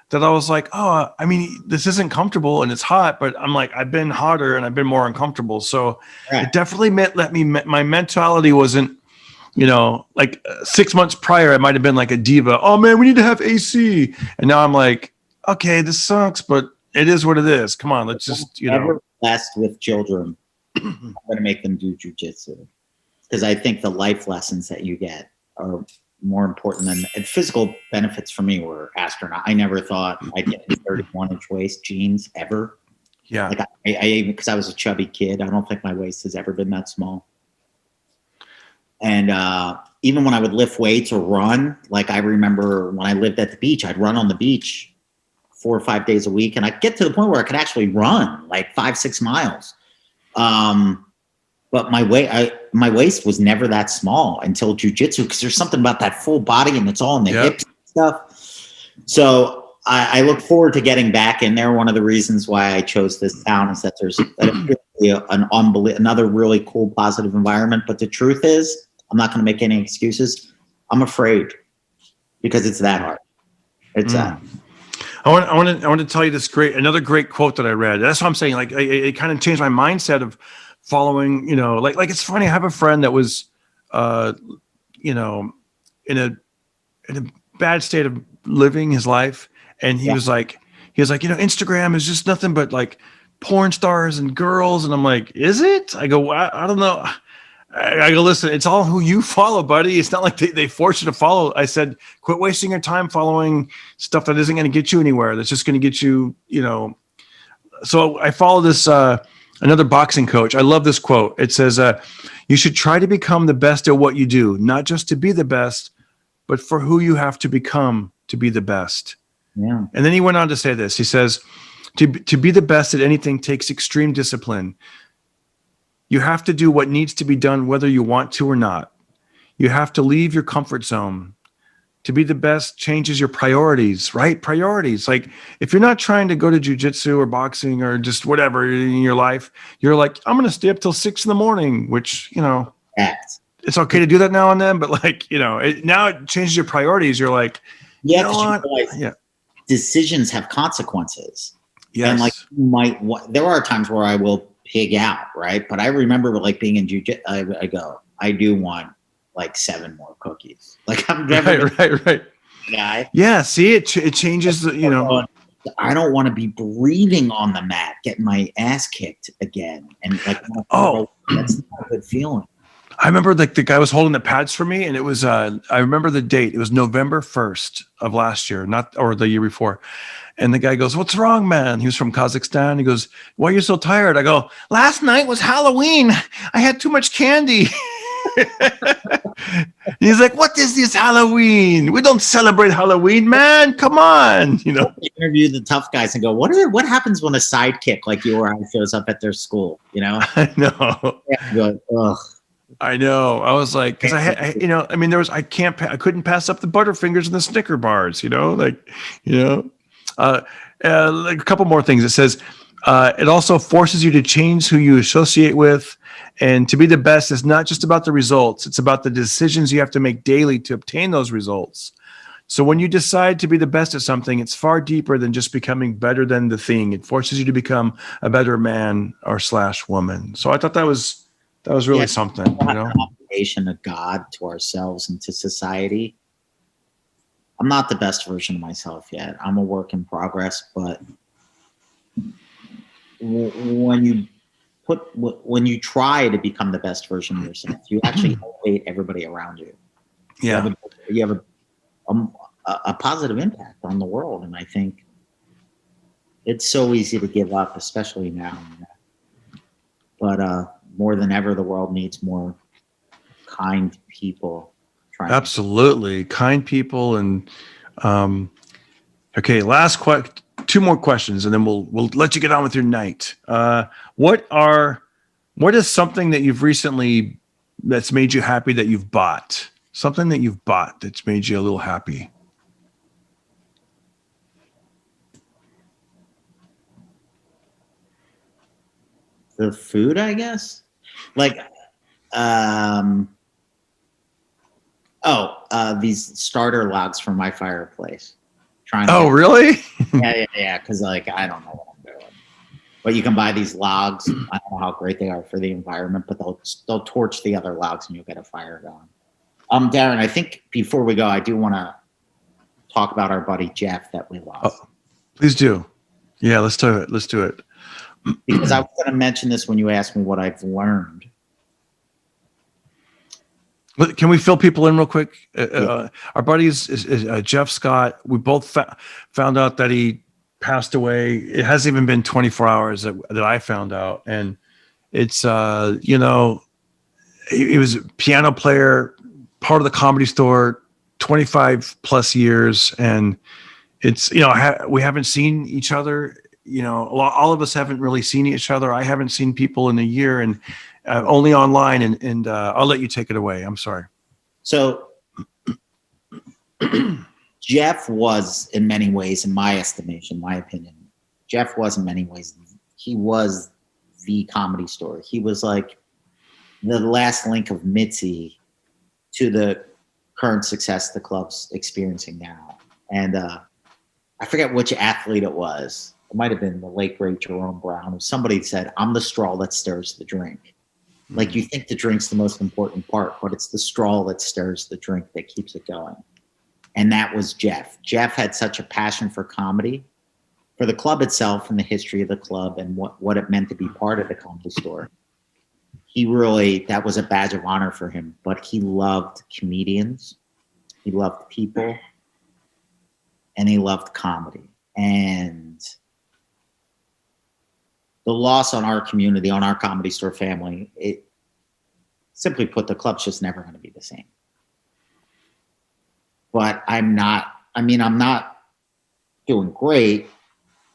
Speaker 1: that I was like, oh, I mean, this isn't comfortable and it's hot, but I'm like, I've been hotter and I've been more uncomfortable. So it definitely my mentality wasn't, like 6 months prior, I might've been like a diva. Oh man, we need to have AC. And now I'm like, okay, this sucks, but it is what it is. Come on, let's just,
Speaker 2: Ever blessed with children, I'm going to make them do jujitsu because I think the life lessons that you get are more important than and physical benefits. For me were astronaut. I never thought I'd get 31-inch waist jeans ever.
Speaker 1: Yeah,
Speaker 2: like I even because I was a chubby kid. I don't think my waist has ever been that small. And even when I would lift weights or run, like I remember when I lived at the beach, I'd run on the beach 4 or 5 days a week. And I'd get to the point where I could actually run like 5-6 miles. But my waist was never that small until jujitsu, because there's something about that full body and it's all in the hips and stuff. So I look forward to getting back in there. One of the reasons why I chose this town is that there's another really cool, positive environment. But the truth is, I'm not going to make any excuses. I'm afraid because it's that hard. It's that.
Speaker 1: I want to tell you another great quote that I read. That's what I'm saying. Like it kind of changed my mindset of following, like it's funny. I have a friend that was, in a bad state of living his life. And he was like, Instagram is just nothing but like porn stars and girls. And I'm like, is it? I go, I don't know. I go, listen, it's all who you follow, buddy. It's not like they force you to follow. I said, quit wasting your time following stuff that isn't going to get you anywhere. That's just going to get you, So I follow this, another boxing coach. I love this quote. It says, you should try to become the best at what you do, not just to be the best, but for who you have to become to be the best.
Speaker 2: Yeah.
Speaker 1: And then he went on to say this. He says, to be the best at anything takes extreme discipline. You have to do what needs to be done, whether you want to or not. You have to leave your comfort zone. To be the best changes your priorities, right? Priorities. Like if you're not trying to go to jujitsu or boxing or just whatever in your life, you're like, I'm going to stay up till 6 a.m, which, it's okay to do that now and then, but like, now it changes your priorities. You're like,
Speaker 2: decisions have consequences.
Speaker 1: Yes.
Speaker 2: And like there are times where I will pig out, right? But I remember like being in jiu-jitsu, I go, I do want like 7 more cookies. Like I'm never
Speaker 1: right.
Speaker 2: Guy.
Speaker 1: Yeah. See, it changes the,
Speaker 2: I don't want to be breathing on the mat, getting my ass kicked again. And like, that's not a good feeling.
Speaker 1: I remember like the guy was holding the pads for me, and it was I remember the date. It was November 1st of last year, or the year before. And the guy goes, "What's wrong, man?" He was from Kazakhstan. He goes, "Why are you so tired?" I go, "Last night was Halloween. I had too much candy." He's like, "What is this Halloween? We don't celebrate Halloween, man. Come on."
Speaker 2: You interview the tough guys and go, what happens when a sidekick like you or I shows up at their school?
Speaker 1: I know.
Speaker 2: Yeah, like, ugh.
Speaker 1: I know. I was like, because I couldn't pass up the Butterfingers and the Snicker bars, like a couple more things. It says, it also forces you to change who you associate with, and to be the best is not just about the results. It's about the decisions you have to make daily to obtain those results. So when you decide to be the best at something, it's far deeper than just becoming better than the thing. It forces you to become a better man or /woman. So I thought that was really something.
Speaker 2: An obligation to God, to ourselves, and to society. I'm not the best version of myself yet. I'm a work in progress, but when you try to become the best version of yourself, you actually elevate everybody around you.
Speaker 1: Yeah,
Speaker 2: you have a positive impact on the world, and I think it's so easy to give up, especially now. But more than ever, the world needs more kind people.
Speaker 1: Absolutely, kind people. And okay, two more questions, and then we'll let you get on with your night. What is something that you've recently that's made you happy that you've bought? Something that you've bought that's made you a little happy.
Speaker 2: The food, I guess. Like, these starter logs from my fireplace.
Speaker 1: Really?
Speaker 2: Yeah. Because like I don't know what I'm doing, but you can buy these logs. I don't know how great they are for the environment, but they'll torch the other logs and you'll get a fire going. Darren, I think before we go, I do want to talk about our buddy Jeff that we lost.
Speaker 1: Oh, please do. Yeah, let's do it. Let's do it.
Speaker 2: Because I was going to mention this when you asked me what I've learned.
Speaker 1: Can we fill people in real quick? Our buddy is Jeff Scott. We both found out that he passed away. It hasn't even been 24 hours that I found out. And it's, he was a piano player, part of the Comedy Store 25 plus years, and it's, we haven't seen each other. All of us haven't really seen each other. I haven't seen people in a year, and only online. And I'll let you take it away. I'm sorry.
Speaker 2: So Jeff was, in many ways, in my estimation, my opinion, Jeff was in many ways, he was the Comedy Store. He was like the last link of Mitzi to the current success the club's experiencing now. And I forget which athlete it was. It might have been the late, great Jerome Brown. Somebody said, I'm the straw that stirs the drink. Like, you think the drink's the most important part, but it's the straw that stirs the drink that keeps it going. And that was Jeff. Jeff had such a passion for comedy, for the club itself and the history of the club and what it meant to be part of the Comedy Store. He really, that was a badge of honor for him, but he loved comedians. He loved people. And he loved comedy. And the loss on our community, on our Comedy Store family, it simply put, the club's just never going to be the same. But I'm not doing great,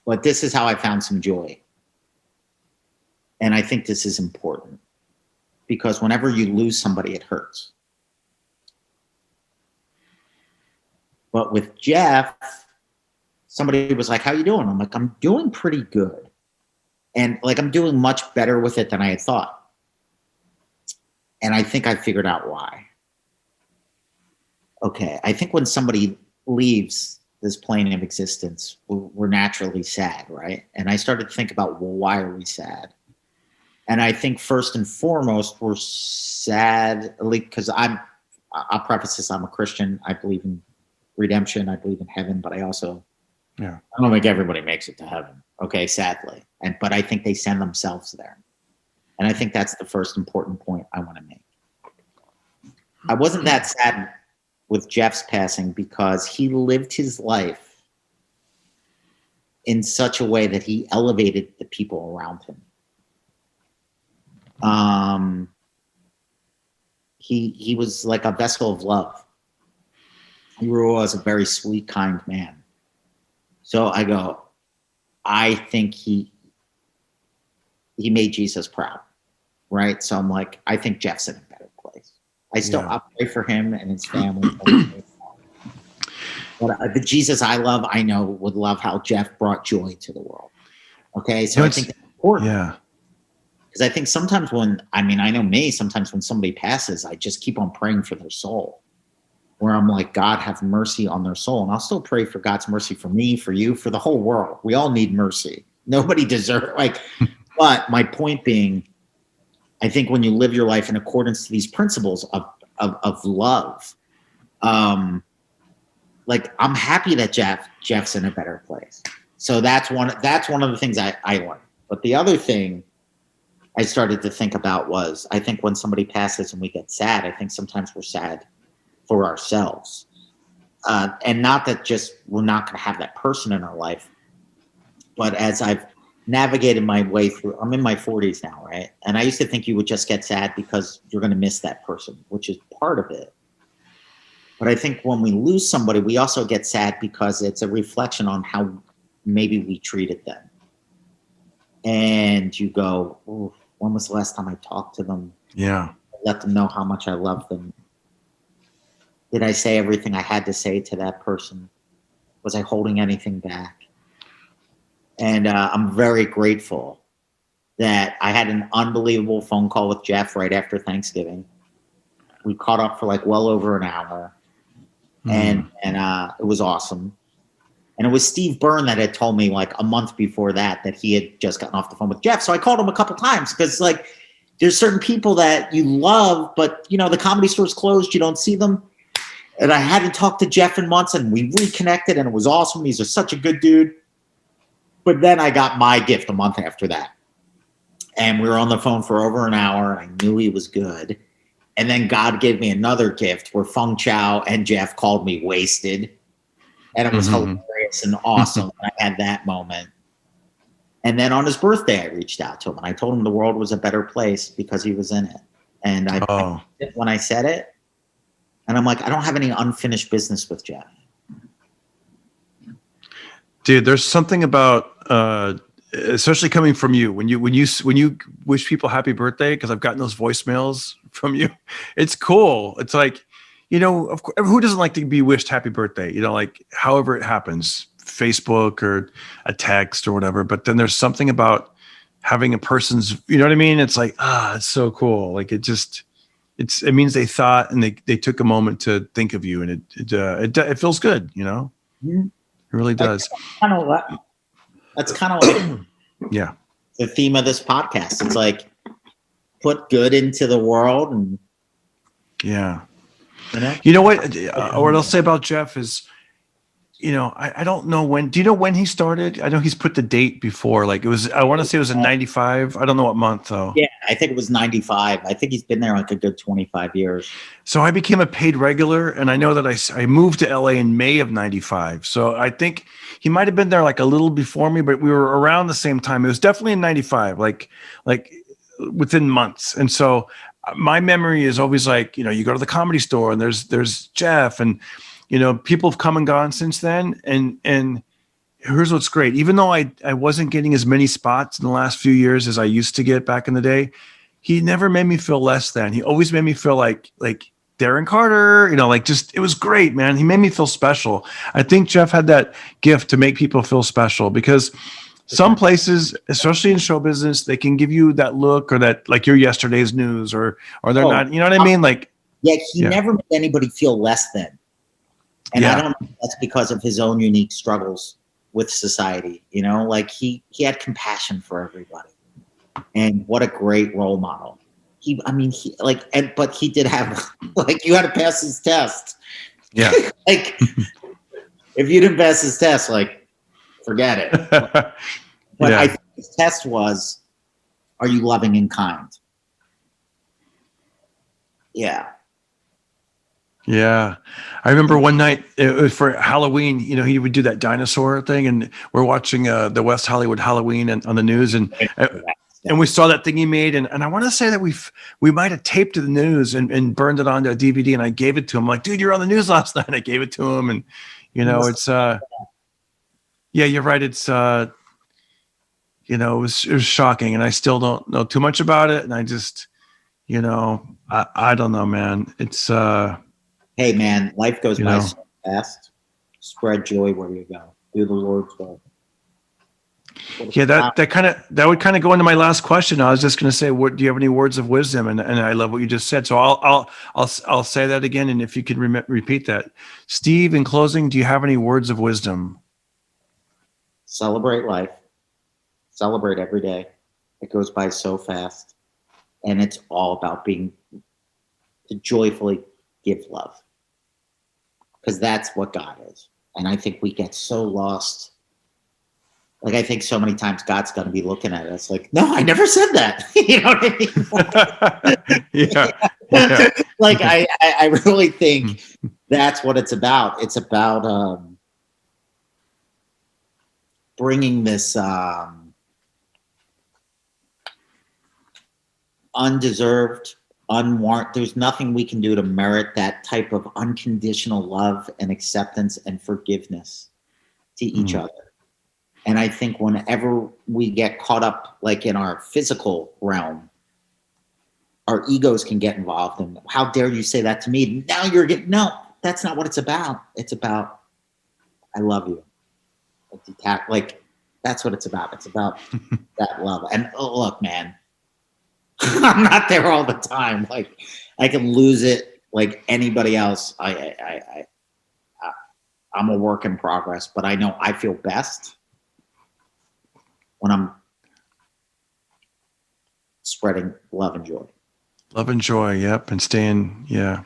Speaker 2: but this is how I found some joy. And I think this is important because whenever you lose somebody, it hurts. But with Jeff, somebody was like, how you doing? I'm like, I'm doing pretty good. And like, I'm doing much better with it than I had thought. And I think I figured out why. Okay, I think when somebody leaves this plane of existence, we're naturally sad, right? And I started to think about, well, why are we sad? And I think first and foremost, we're sad because I'll preface this, I'm a Christian. I believe in redemption. I believe in heaven, but I don't think everybody makes it to heaven. Okay, sadly. But I think they send themselves there. And I think that's the first important point I want to make. I wasn't that sad with Jeff's passing because he lived his life in such a way that he elevated the people around him. He was like a vessel of love. He was a very sweet, kind man. So I think he made Jesus proud, right? So I'm like, I think Jeff's in a better place. I pray for him and his family. But the Jesus I love, I know, would love how Jeff brought joy to the world. Okay, so I think that's important.
Speaker 1: Yeah.
Speaker 2: Because I think sometimes I know me, sometimes when somebody passes, I just keep on praying for their soul. Where I'm like, God, have mercy on their soul. And I'll still pray for God's mercy for me, for you, for the whole world. We all need mercy. Nobody deserves but my point being, I think when you live your life in accordance to these principles of love, I'm happy that Jeff's in a better place. So that's one of the things I learned. But the other thing I started to think about was, I think when somebody passes and we get sad, I think sometimes we're sad for ourselves. And not that just we're not going to have that person in our life, but as I've navigated my way through, I'm in my 40s now, right? And I used to think you would just get sad because you're going to miss that person, which is part of it. But I think when we lose somebody, we also get sad because it's a reflection on how maybe we treated them. And you go, oh, when was the last time I talked to them?
Speaker 1: Yeah.
Speaker 2: Let them know how much I love them. Did I say everything I had to say to that person? Was I holding anything back? And I'm very grateful that I had an unbelievable phone call with Jeff right after Thanksgiving. We caught up for well over an hour. And it was awesome. And it was Steve Byrne that had told me a month before that he had just gotten off the phone with Jeff. So I called him a couple times because there's certain people that you love, but the Comedy Store's closed. You don't see them. And I hadn't talked to Jeff in months, and we reconnected, and it was awesome. He's such a good dude. But then I got my gift a month after that. And we were on the phone for over an hour. I knew he was good. And then God gave me another gift where Feng Chao and Jeff called me wasted. And it was hilarious and awesome. I had that moment. And then on his birthday, I reached out to him. And I told him the world was a better place because he was in it. And when I said it, And I'm like, I don't have any unfinished business with Jeff.
Speaker 1: Dude, there's something about especially coming from you when you wish people happy birthday, because I've gotten those voicemails from you. It's cool. It's like, of course, who doesn't like to be wished happy birthday? Like however it happens, Facebook or a text or whatever. But then there's something about having a person's, you know what I mean? It's like, it's so cool. Like it means they thought and they took a moment to think of you, and it feels good,
Speaker 2: Mm-hmm.
Speaker 1: It really does.
Speaker 2: That's kind of like
Speaker 1: yeah,
Speaker 2: the theme of this podcast. It's like put good into the world, and
Speaker 1: yeah. You know what? What I'll say about Jeff is, I don't know when. Do you know when he started? I know he's put the date before. Like I want to say it was in '95. I don't know what month though.
Speaker 2: Yeah, I think it was '95. I think he's been there like a good 25 years.
Speaker 1: So I became a paid regular, and I know that I moved to LA in May of '95. So I think he might have been there like a little before me, but we were around the same time. It was definitely in '95, like within months. And so my memory is always like, you go to the Comedy Store and there's Jeff, and people have come and gone since then. And here's what's great. Even though I wasn't getting as many spots in the last few years as I used to get back in the day, he never made me feel less than. He always made me feel like Darren Carter, it was great, man. He made me feel special. I think Jeff had that gift to make people feel special, because some places, especially in show business, they can give you that look or that, like, you're yesterday's news, or they're not, you know what I mean? Like,
Speaker 2: he never made anybody feel less than. And I don't know if that's because of his own unique struggles with society, like he had compassion for everybody, and what a great role model. But he did have, like, you had to pass his test.
Speaker 1: Yeah.
Speaker 2: Like, if you didn't pass his test, like, forget it. But I think his test was, are you loving and kind? Yeah.
Speaker 1: Yeah. I remember one night it was for Halloween, he would do that dinosaur thing, and we're watching the West Hollywood Halloween on the news, and we saw that thing he made. And I want to say that we might've taped the news and burned it onto a DVD, and I gave it to him. Like, dude, you're on the news last night. I gave it to him. And, it's, yeah, you're right. It's, it was shocking, and I still don't know too much about it. And I just, I don't know, man. It's,
Speaker 2: hey, man, life goes by so fast. Spread joy where you go. Do the Lord's will.
Speaker 1: Yeah, that would kind of go into my last question. I was just going to say, do you have any words of wisdom? And I love what you just said. So I'll say that again, and if you could repeat that, Steve. In closing, do you have any words of wisdom?
Speaker 2: Celebrate life. Celebrate every day. It goes by so fast, and it's all about to joyfully give love, because that's what God is. And I think we get so lost. Like, I think so many times God's going to be looking at us like, no, I never said that. You know what I mean?
Speaker 1: Yeah.
Speaker 2: Like, I really think that's what it's about. It's about bringing this undeserved, unwarranted. There's nothing we can do to merit that type of unconditional love and acceptance and forgiveness to each other. And I think whenever we get caught up, like, in our physical realm, our egos can get involved. And how dare you say that to me? Now no, that's not what it's about. It's about, I love you. Like, that's what it's about. It's about that love. And look, man, I'm not there all the time. Like, I can lose it like anybody else. I'm a work in progress, but I know I feel best when I'm spreading love and joy. Love and joy,
Speaker 1: yep, and staying, yeah.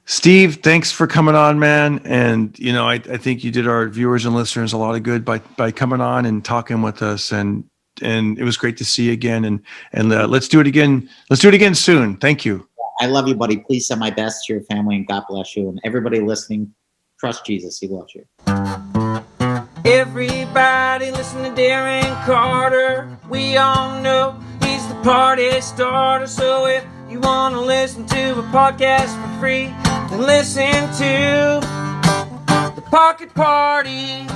Speaker 1: Steve, thanks for coming on, man. And I think you did our viewers and listeners a lot of good by coming on and talking with us. And it was great to see you again. And let's do it again. Let's do it again soon. Thank you.
Speaker 2: I love you, buddy. Please send my best to your family, and God bless you. And everybody listening, trust Jesus. He loves you.
Speaker 3: Everybody listen to Darren Carter. We all know he's the party starter. So if you want to listen to a podcast for free, then listen to the Pocket Party.